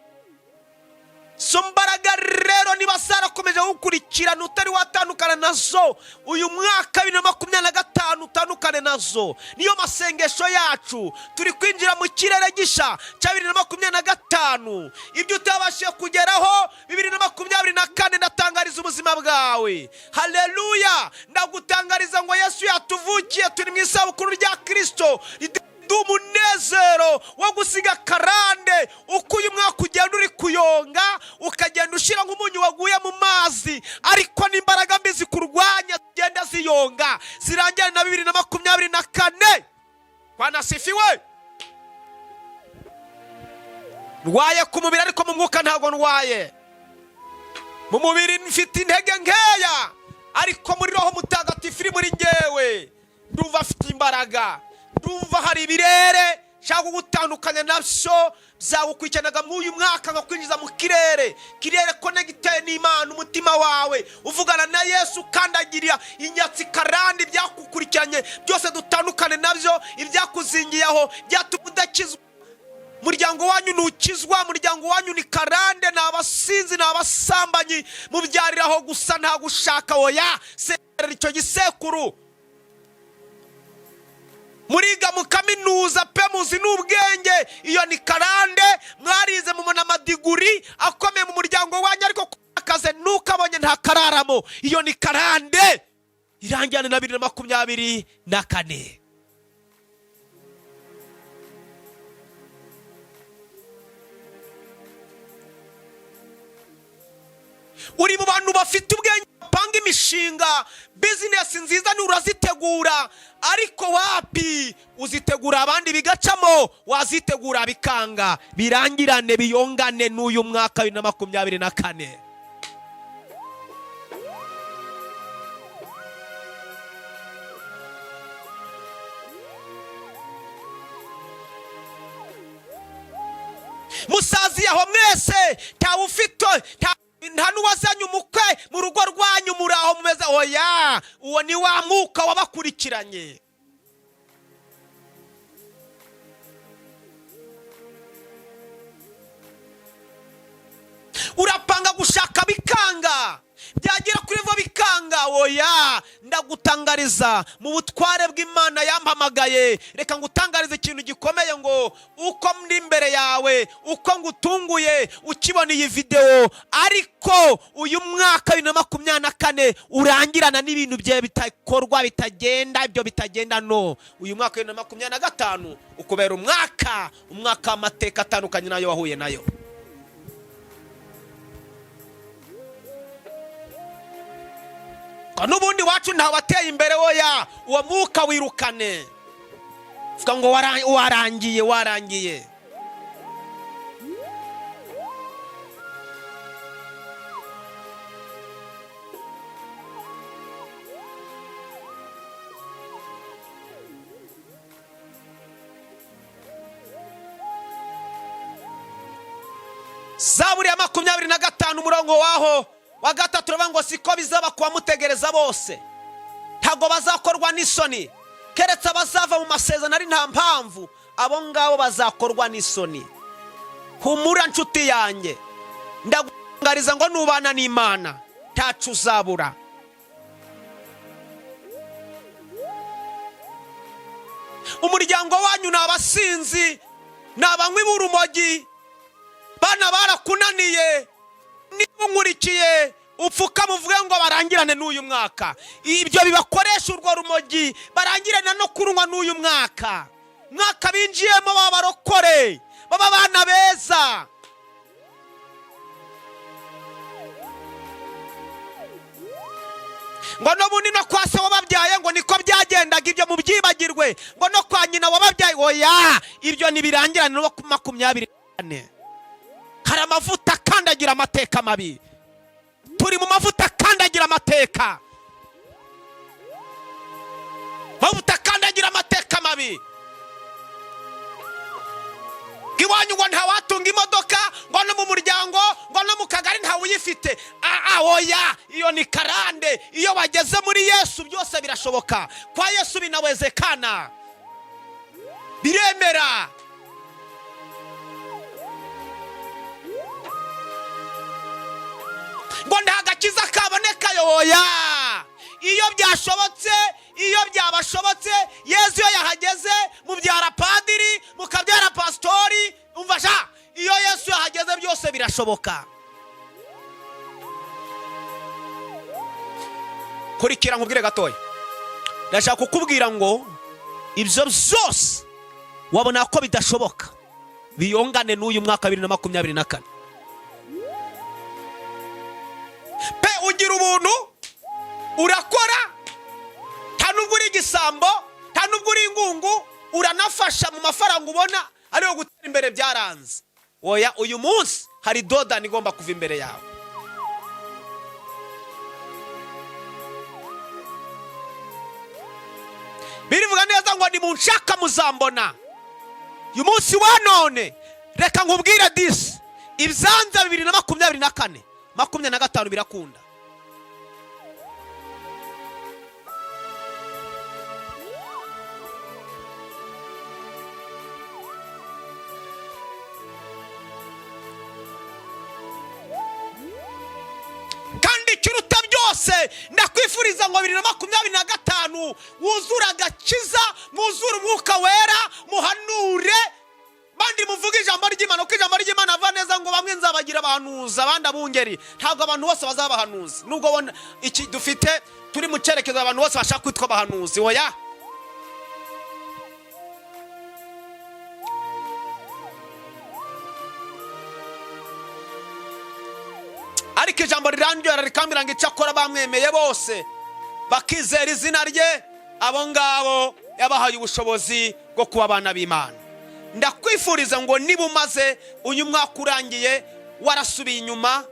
So mbaraga rero niba zarakomeje gukurikirana utari watandukana nazo, uyu mwaka 2025 utandukane nazo. Niyo masengesho yacu, turi kwinjira mu kirere gisha cya 2025. Ibyo utabashije kugeraho 2024 ndatangariza ubuzima bwawe. Haleluya! Ndagutangariza ngo Yesu yatuvukiye, turi mu isabukuru rya Kristo. Umunezero wo gusiga karande, uko uyu mwaka ugenda uri kuyonga, ukagenda ushira nk'umunyu waguye mu mazi, ariko n'imbaraga mbi zikurwanya zigenda ziyonga, zirangira na 2024. Bwana sifiwe. Ndwaye ku mubiri ariko mu mwuka ntago ndwaye. Mu mubiri mfite intege nkeya, ariko muri Roho Mutagatifu iri muri njyewe ndumva afite imbaraga. Ndumva hari ibirere shaka gutandukanya nabyo byagukurikiranaga mu uyu mwaka nka kwinjiza mu kirere connected n'Imana. Umutima wawe uvugana na Yesu, kandagirira inyatsi karandi byakukurikiranye byose, dutandukane nabyo, ibyakuzingiyeho byatubudakizwa. Muryango wanyu nukizwa, muryango wanyu ni karande, n'abasinzi n'abasambanyi, mubyariraho gusa nta gushaka. Oya, serera icyo gisekuru. Muriga mukaminuza pe muzi n'ubwenge, iyo ni karande. Mwarize mu madiguri akomeye mu muryango wanyu, ariko akaze nukabonye nta kararamo, iyo ni karande. Irangirana na 2024. Uri mu bantu bafite ubwenge, bapanga imishinga, business nziza urazitegura, ariko wapi uzitegura abandi bigacamo, wazitegura bikanga, birangirane biyongane n'uyu mwaka 2024. Musazi yaho mwese ufite nta nuwazanye umukwe mu rugo rwanyu, muraho mumeze. Oya, uwo ni wa mwuka wabakurikiranye. Urapanga gushaka bikanga, byagera kuri vo bikanga. Oya, ndagutangariza mu butware bw'Imana yampamagaye, reka ngutangarize ikintu gikomeye ngo uko ndi imbere yawe, uko ngutunguye ukibona iyi video, ariko uyu mwaka 2024 urangirana n'ibintu bye bitakorwa, bitagenda, ibyo bitagenda. No, uyu mwaka 2025 ukubera umwaka w'amateka atandukanye nayo wahuye nayo. Nubundi wacu nta wateye imbere. Oya, uwo mwuka wirukane. Vuga ngo warangiye. Zaburi ya 25 umurongo waho wa gatatu turavuga ngo siko bizaba kwa mutegereza bose. ntago bazakorwa n'isoni, keretse abazava mu masezerano ari nta mpamvu, abo ngabo bazakorwa n'isoni. Humura nshuti yanjye, ndagungariza ngo nubana n'Imana ntacu uzabura. Umuryango wanyu ni abasinzi, ni abanywi b'urumogi, bana barakunaniye, niba unkurikiye upfuka muvuge ngo barangirane n'uyu mwaka. Ibyo bibakoresha urwo rumogi barangirane no kurunywa n'uyu mwaka. Mwaka binjiyemo babarokore, baba bana beza. Ngo n'ubundi no kwa se wababyaye ngo niko byagendaga, ibyo mubyibagirwe. Ngo no kwa nyina wababyaye, oya, ibyo nibirangirane no 24. Hari amavuta akandagira amateka mabi. Turi mu mavuta akandagira amateka. Mavuta akandagira amateka mabi. Iwanyu ngo ntawatunga imodoka, ngo no mu muryango, ngo no mu kagari ntawe uyifite. Oya, iyo ni karande. Iyo wageze muri Yesu byose birashoboka. Kwa Yesu binawezekana, biremera. Ngo ndagakiza kaboneka, oya. Iyo byashobotse, iyo byabashobotse, Yesu iyo yahageze mubyara padiri, mukabyara pastori, umvasha, iyo Yesu yahageze byose birashoboka. Kurikira nkubwire gatoya, ndashaka kukubwira ngo ibyo byose wabona ko bidashoboka, biyongane n'uyu mwaka 2024. Pe ugira ubuntu, urakora, nta nubwo uri igisambo, nta nubwo uri ingungu, uranafasha mu mafaranga ubona ariyo gutera imbere byaranze. Oya, uyu munsi hari dodani igomba kuva imbere yawe. Birivuga neza ngo nimunshaka muzambona. Uyu munsi wa none reka nkubwire disi, ibyanze 2024, 25 birakunda. Kandi kiruta byose ndakwifuriza ngo 2025 wuzura agakiza, muzura umwuka wera, muhanure bandi muvuga ijambo ry'Imana. Uko ijambo ry'Imana ava neza ngo bamwe nzabagira abahanuzi, abandi abungeri. Ntabwo abantu bose bazabahanuzi. Nubwo iki dufite turi mu cyerekezo abantu bose bashaka kwitwa abahanuzi, oya. Ariko ijambo rirandyohera rikambira ngo icyakora bamwemeye bose bakizera izina rye, abo ngabo yabahaye ubushobozi bwo kuba abana b'Imana. Ndakwifuriza ngo niba umaze uyu mwaka urangiye warasubiye inyuma,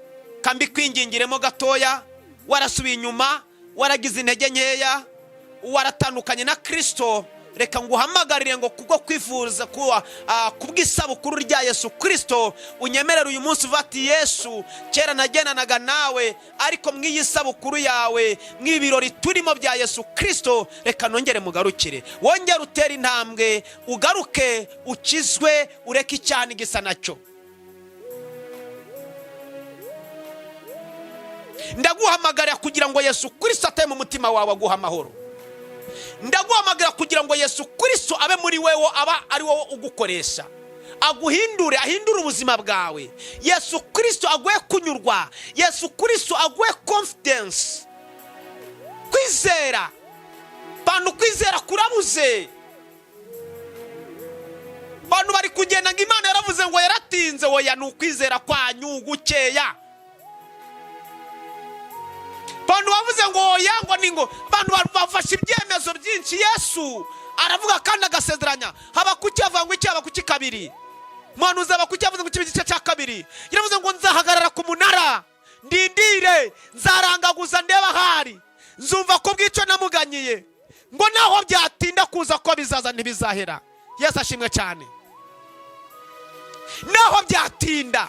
kambi kwingingiremo gatoya, warasubiye inyuma, waragize intege nkeya, waratandukanye na Kristo, reka nguhamagarire ngo kubwo kwifuza kuba kubw'isabukuru rya Yesu Kristo unyemerera uyu munsi uvati Yesu, kera nagendanaga nawe, ariko mw'iyi sabukuru yawe, mw'ibirori turimo bya Yesu Kristo, reka nongere mugarukire. Wongere utera intambwe, ugaruke, ukizwe, ureke icyana igisa nacyo. Ndaguhamagarira kugira ngo Yesu Kristo ate mu mutima wawe aguha amahoro. Ndaguhamagara kugira ngo Yesu Kristo abe muri wewe, aba ari wowe ugukoresha, aguhindure, ahindure ubuzima bwawe. Yesu Kristo aguhe kunyurwa, Yesu Kristo aguhe confidence, kwizera. Bantu kwizera kurabuze, bantu bari kugenda ngo Imana yaravuze ngo yaratinze, oya, ni ukwizera kwanyu gukeya. Bantu bavuze ngo oya, ngo ningo, bantu bafashe ibyemezo byinshi. Yesu aravuga kandi agasezeranya. Habakuki avuga ngo iki? Habakuki 2, Muhanuzi Habakuki avuze ngo igice cya 2, yaravuze ngo nzahagarara ku munara ndindire, nzarangaguza ndeba hari, nzumva ko bw'icyo namuganyiye, ngo naho byatinda kuza ko bizaza ntibizahera. Yesu ashimwe cyane. Naho byatinda,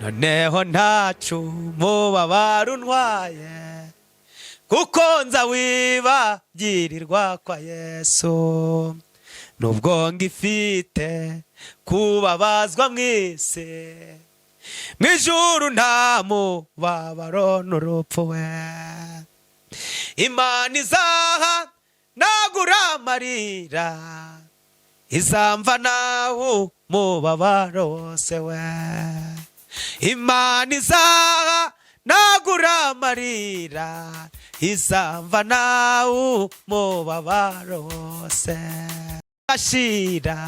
noneho ntacu mubabaro untwaye, kuko nza wibagirwa kwa Yesu. Nubwo ngifite kubabazwa mw'isi, mw'ijuru nta mubabaro n'urupfu we. Imana izaha nagura amarira, izamva nawo mubabaro wose we. Imana izaha nagura amarira, izamva nawo mubabaro wose. Ashira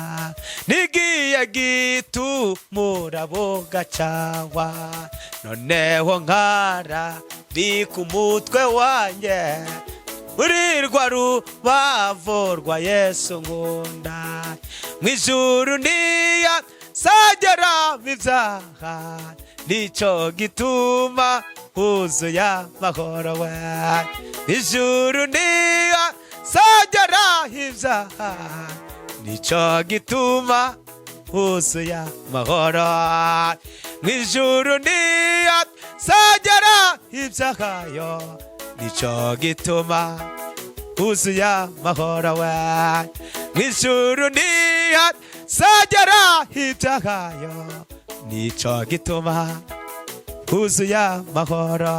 nigiye gitumura bugacawa, noneho nkara bika umutwe wanjye urirwa rubavu rwa Yesu nkunda. Mw'ijuru niya sagera ibyaha, nico gituma huzuye amahoro we. Ijuru niya sagera ibyaha, nico gituma huzuye amahoro. Mw'ijuru niya sagera ibyaha yo, nico gituma huzuye amahoro we. Mw'ijuru niya sagera ibyaha yo, nico gituma huzuye amahoro.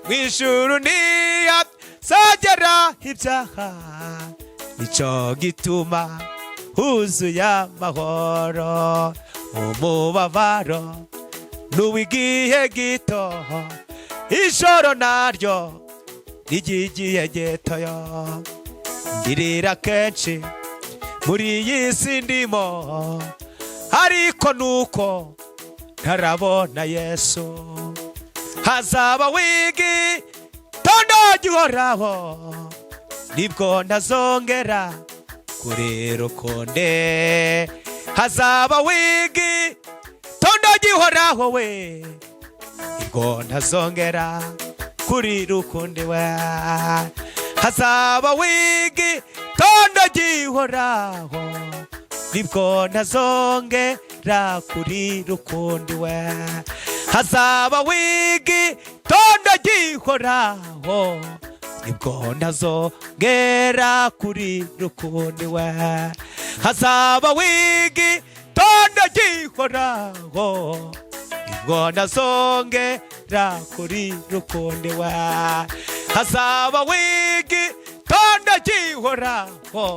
Mw'ijuru niya sagera ibyaha, nico gituma huzuye amahoro. Umubabaro n'uw'igihe gito, ijoro naryo ry'igihe gitoyo. Ndirira kenshi muri iyi si ndimo, ariko nuko ntarabona Yesu. Hazaba w'igitondo gihoraho, nibwo ntazongera kurira ukundi. Hazaba w'igitondo gihoraho we, nibwo ntazongera kurira ukundi we. Hazaba w'igitondo gihoraho, nibwo ntazongera kurira ukundi we. Hazaba w'igitondo gihoraho, nibwo ntazongera kurira ukundi we. Hazaba w'igitondo gihoraho, nibwo ntazongera kurira ukundi we. Hazaba w'igitondo gihoraho,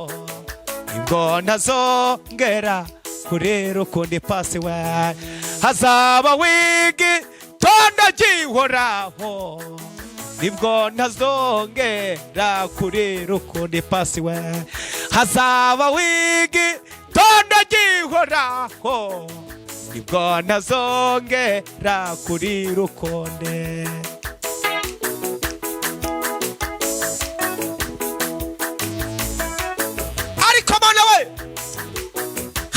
nibwo ntazongera kurira ukundi pasi we. Hazaba w'igitondo gihoraho, nibwo ntazongera kurira ukundi pasi we. Hazaba w'igitondo gihoraho, nibwo ntazongera kurira ukundi. Ariko mana we,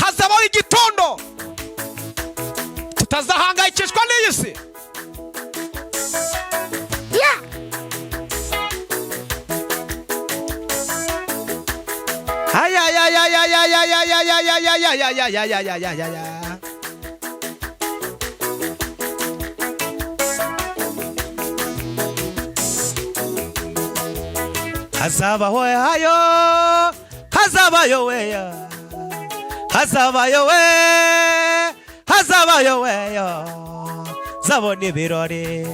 hazaba w'igitondo tutazahangayikishwa n'iyi si. Hazabaho hayo, hazabayo weya, hazabayo we, hazabayo weya. Zabona ibirori,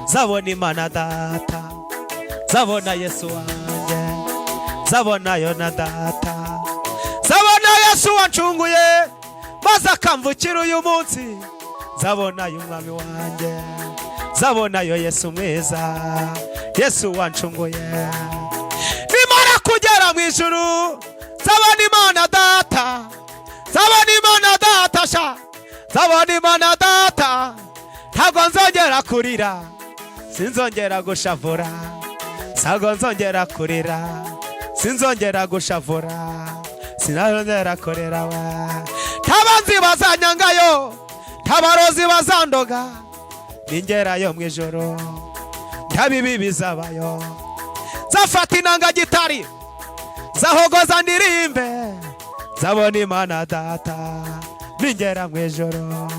zabona Imana Data, zabona Yesu wanjye, zabona yo na Data, zabona Yesu wancunguye maze akamvukira uyu munsi. Zabona yo umwami wanjye, zabona yo Yesu mwiza, Yesu wancunguye. Nimara kugera mw'ijuru, zabona Imana Data, zabona Imana Data sha, zabona Imana Data. Ntabwo nzongera kurira, sinzongera gushavura, ntabwo nzongera kurira, sinzongera gushavura, sinazongera korera we. Ntabanzi bazanyangayo, ntabarozi bazandoga, ningerayo mw'ijoro ntabibi bizabayo. Zafata inanga gitari, zahogoza ndirimbe, zabona Imana Data, ningera mw'ijoro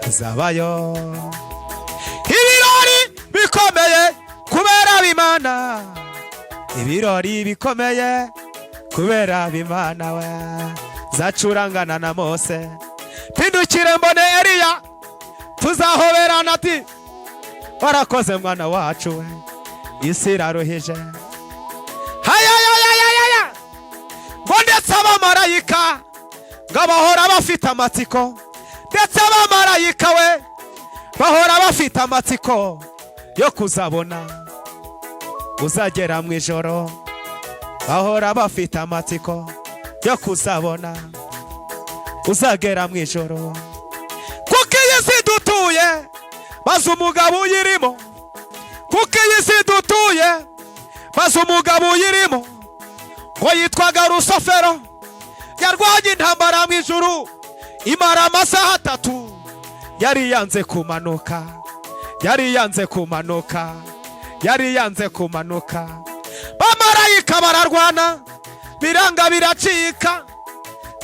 zabayo. Ibirori bikomeye kubera bimana, ibirori bikomeye kubera bimana we, zacurangana na Mose. Pindukire mbone Eliya, tuzahoberana ati warakoze mwana wacu we, isi iraruhije. Hayayayayaya, ngo ndetse abamarayika ngo bahora bafite amatsiko, ndetse abamarayika we bahora bafite amatsiko yo kuzabona uzagera mu ijoro, bahora bafite amatsiko yo kuzabona uzagera mu ijoro. Kuko iyi si dutuye maze umugabo uyirimo, kuko iyi si dutuye maze umugabo uyirimo ngo yitwaga Rusofero, yarwanye intambara mu ijuru imara amasaha 3, yari yanze kumanuka, yari yanze kumanuka, yari yanze kumanuka. Bamarayika bararwana biranga biracika,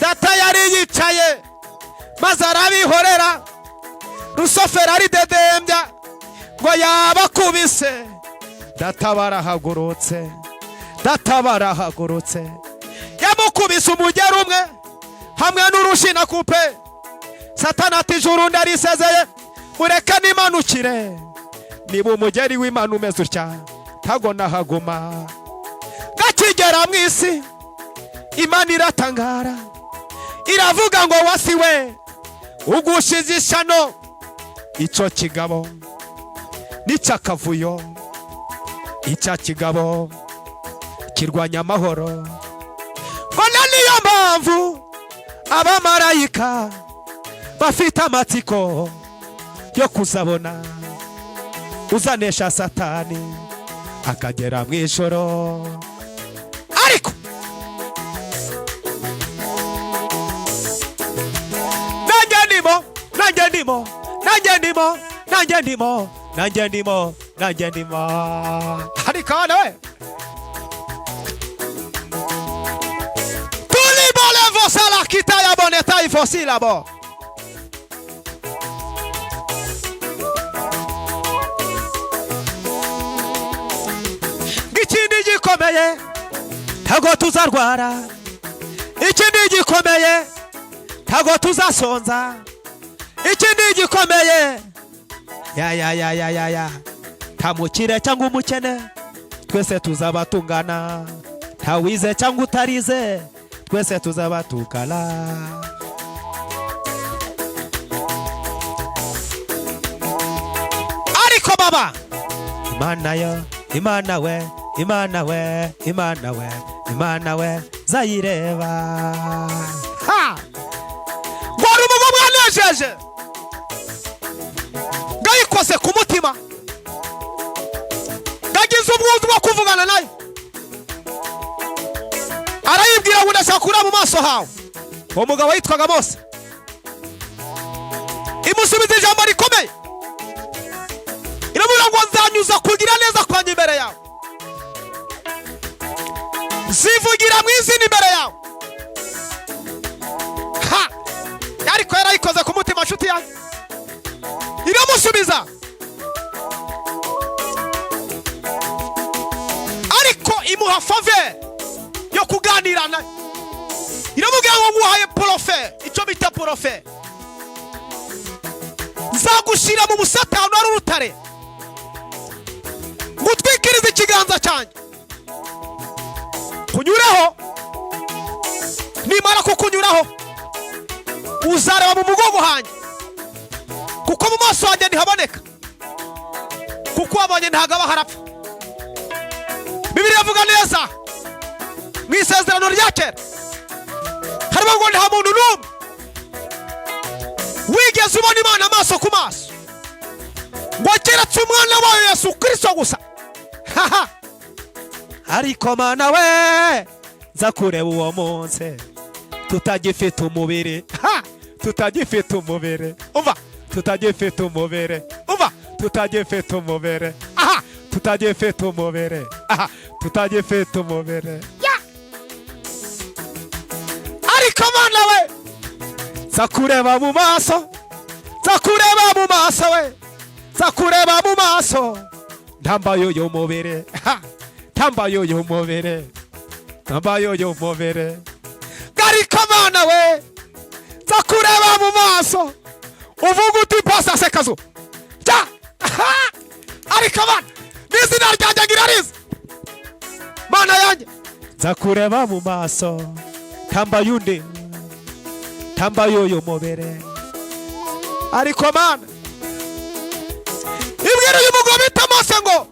data yari yicaye maze arabihorera. Rusofero ari dedembya ngo yabakubise, data barahagurutse, data barahagurutse, yamukubise umugeri umwe hamwe n'urushina kupe. Satani ati ijuru ndarisezeye, mureke nimanukire, niba umugeri w'Imana umeze utya ntago nahaguma. Gakigera mu isi Imana iratangara, iravuga ngo wasiwe ugushize ishano, icyo kigabo n'icyakavuyo, icya kigabo kirwanya amahoro. Bona niyo mpamvu abamarayika bafite amatsiko yo kuzabona uzanesha Satani akagera mu ijoro. Ariko nanjye ndimo ariko nawe tulibole vosala kitaya boneta ifosila bo. Ikindi gikomeye ntago tuzarwara, ikindi gikomeye ntago tuzasonza, ikindi gikomeye ya nta mukire cyangwa umukene, twese tuzaba tungana, nta wize cyangwa utarize, twese tuzaba tungana. Ariko baba Imana yo, Imana we, Imana we, Imana we, Imana we zayireba. Ha! Gwari umugo mwanejeje ngayikose ku mutima, ngagize ubwuzu bwo kuvugana nayo, arayibwira ngo ndashaka kuraba mu maso hawe. Umugabo yitwaga Mose imusubiza ijambo rikomeye, iramubwira ngo nzanyuza kugira neza kwanjye imbere yawe, zivugira mu izina imbere yawe. Ha! Ariko yarayikoze ku mutima nshuti yanjye, iramusubiza. Ariko imuha faveur yo kuganira nayo, iramubwira ngo nguhaye profe, icyo bita profe, nzagushira mu busatani ari urutare, ngutwikirize ikiganza cyanjye kunyuraho, nimara kukunyuraho uzareba mu mugongo hanjye, kuko mu maso hanjye ntihaboneka, kuko wabonye ntago aba harapfa. Bibiliya ivuga neza mu isezerano rya kera, harimo ngo nta muntu n'umwe wigeze ubona Imana amaso ku maso, ngo keretse umwana wayo Yesu Kristo gusa. Haha! Ariko Mana we nza kureba uwo munsi tutagifite umubiri, ha! Tutagifite umubiri, umva, tutagifite umubiri, umva, tutagifite umubiri, aha, tutagifite umubiri, aha, tutagifite umubiri. Ariko Mana we nza kureba mu maso, Zakureba mu maso we, zakureba mu maso. Ntambayo y'umubiri, ntambayo y'umubiri, ntambayo y'umubiri. Ariko Mana we, zakureba mu maso. Uvuga uti Pastor Sekazu. Ja! Ariko Mana, n'izina ryanjye ngirariza. Mana yanjye, zakureba mu maso. Ntambayo undi, ntambayo y'umubiri. Ariko Mana, ibwira uyu mugabo bita Mose ngo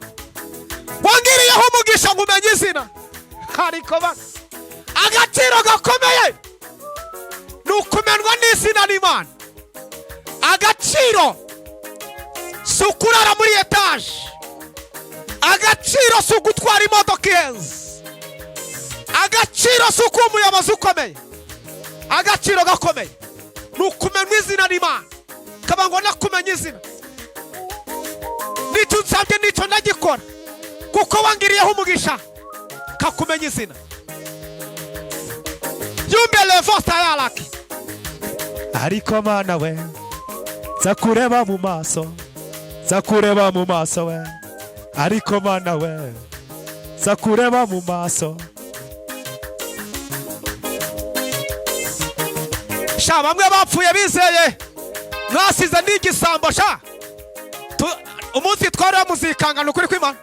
wangiriyeho umugisha ngo umenye izina. Ariko Mana, agaciro gakomeye ni ukumenwa n'izina n'Imana. Agaciro si ukurara muri etaje, agaciro si ugutwara imodoka ihenze, agaciro si ukuba umuyobozi ukomeye. Agaciro gakomeye ni ukumenwa izina n'Imana. Kaba ngo nakumenya izina, nicyo nsabye nicyo ndagikora, kuko wangiriyeho umugisha kakumenya izina. Yumbele vosta yalaki. Ariko Mana we, zakureba mu maso, zakureba mu maso we. Ariko Mana we, zakureba mu maso. Sha bamwe bapfuye bizeye mwasize n'igisambo sha. Umunsi twari muzikangana ukuri kw'Imana.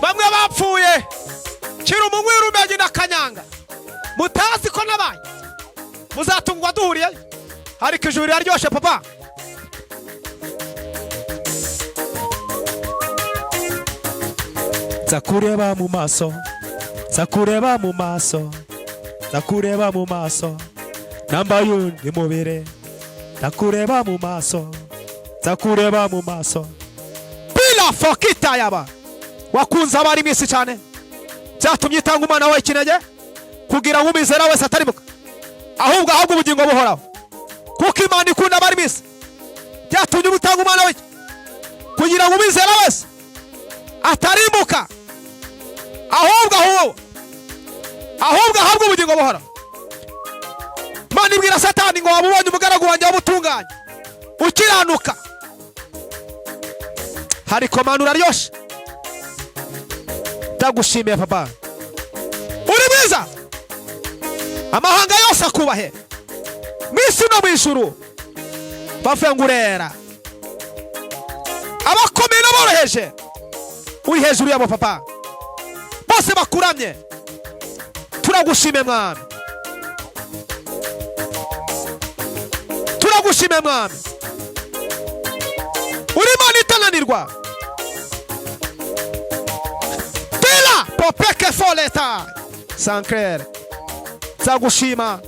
Bamwe bapfuye kiri umumwiru umenye na kanyanga. Mutazi ko nabaye muzatungwa duhuriye. Ariko ijuru ryaryoshe papa. Zakureba mu maso, zakureba mu maso, zakureba mu maso. Nambaye undi mubiri, zakureba mu maso, zakureba mu maso. Bila fokita yaba wakunze abari mwisi cyane, cyatumye itanga umwana wawe ikinege kugira ngo umizera wese ataribuka, ahubwo ahabwe ubugingo buhoraho. Kuko Imana ikunda abari mwisi, cyatumye utanga umwana wawe kugira ngo umizera wese ataribuka, ahubwo ahabwe ubugingo buhoraho. Imana ibwira Satani ngo wabubonye umugaragu wanjye wamutunganye ukiranuka. Ariko Mana uraryoshe, ndagushimiye papa, uri mwiza. Amahanga yose akubahe mwisi no mw'ijuru bavuye ngo urera. Abakomeye n'aboroheje uri hejuru yabo papa, bose bakuramye. Turagushimiye Mwami, turagushimiye Mwami. Uri Imana itananirwa. Tila popeke foleta sancrere. Zagushima,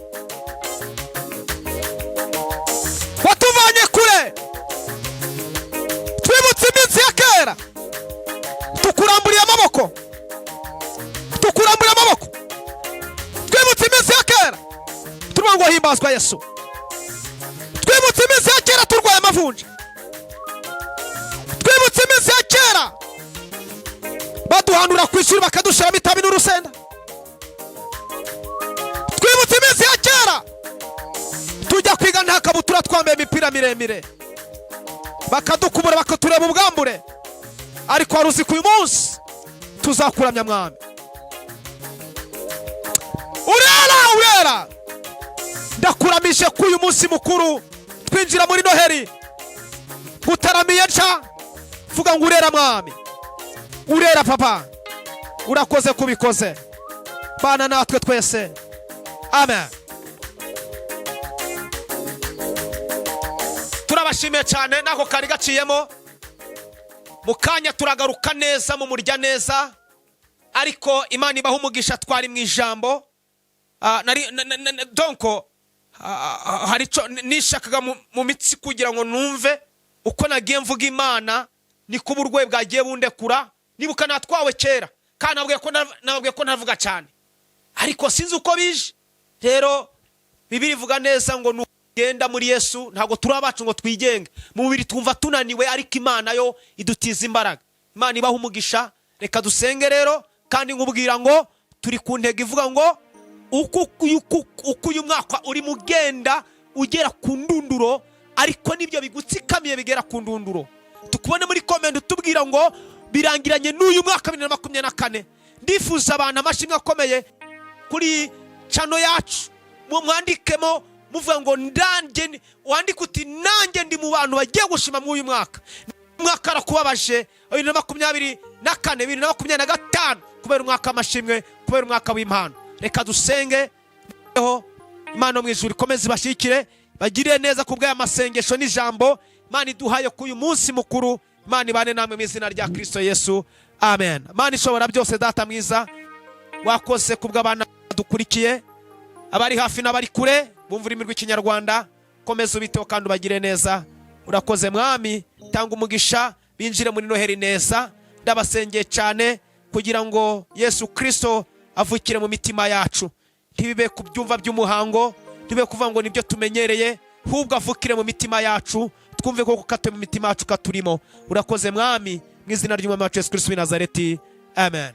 watuvanye kure, twibutse iminsi ya kera, tukuramburiye amaboko, tukuramburiye amaboko. Twibutse iminsi ya kera tuvuga ngo himbazwa Yesu. Twibutse iminsi ya kera turwaye amavunja. Twibutse iminsi ya kera baduhanura kwishuri bakadushiramo itabi n'urusenda. Twibutse iminsi ya kera tujya kwiga nta kabutura twambaye imipira miremire, bakadukubura bakatureba ubwambure. Ariko wari uzi ko uyu munsi tuzakuramya Mwami. Urera ndakuramishe ko uyu munsi mukuru twinjira muri Noheri gutaramiye nca, vuga ngo urera Mwami, urera papa, urakoze kubikoze. Bana natwe twese, amen. Turabashimiye cyane nako kari gaciyemo. Mukanya turagaruka neza mu murya neza, ariko Imana ibaha umugisha. Twari mu ijambo donko hari cyo nishakaga mu mitsi kugira ngo numve uko nagiye mvuga Imana niko uburwayi bwagiye bundekura. Nibuka natwawe kera kandi nabwiye ko navuga cyane, ariko sinzi uko bije. Rero Bibiri ivuga neza ngo nugenda muri Yesu ntago turabacu ngo twigenge mu mubiri, twumva tunaniwe, ariko Imana yo idutiza imbaraga. Imana ibaha umugisha. Reka dusenge rero, kandi nkubwira ngo turi ku ntego ivuga ngo uko uyu mwaka uri mugenda ugera ku ndunduro, ariko nibyo bigutsikamiye bigera ku ndunduro. Tukubone muri comment utubwira ngo birangiranye n'uyu mwaka 2024. Ndifuza abantu amashimwe akomeye kuri channel yacu, mwandikemo muvuga ngo ndanje, wandika uti nanjye ndi mu bantu bagiye gushima mu uyu mwaka. Mwaka arakubabaje 2024 2025 kubera umwaka amashimwe, kubera umwaka w'impano. Reka dusenge ho Imana mu ijuru ikomeze bashikire, bagire neza kubwa amasengesho n'ijambo Imana iduhaye ku uyu munsi mukuru. Imana ibane namwe mu izina rya Kristo Yesu, amen. Imana ishobora byose, data mwiza, wakoze kubw'abana dukurikiye, abari hafi n'abari kure bumva ururimi rw'ikinyarwanda, komeza ubiteho kandi ubagire neza. Urakoze mwami, tanga umugisha binjire muri Noheri neza. Ndabasengeye cyane kugira ngo Yesu Kristo avukire mu mitima yacu, ntibibe kubyumva by'umuhango, ntibibe kuvuga ngo nibyo tumenyereye, hubwo avukire mu mitima yacu, twumve ko katuye mu mitima yacu katurimo. Urakoze mwami, mu izina ry'Umwami wacu Yesu Kristo w'i Nazareti, amen.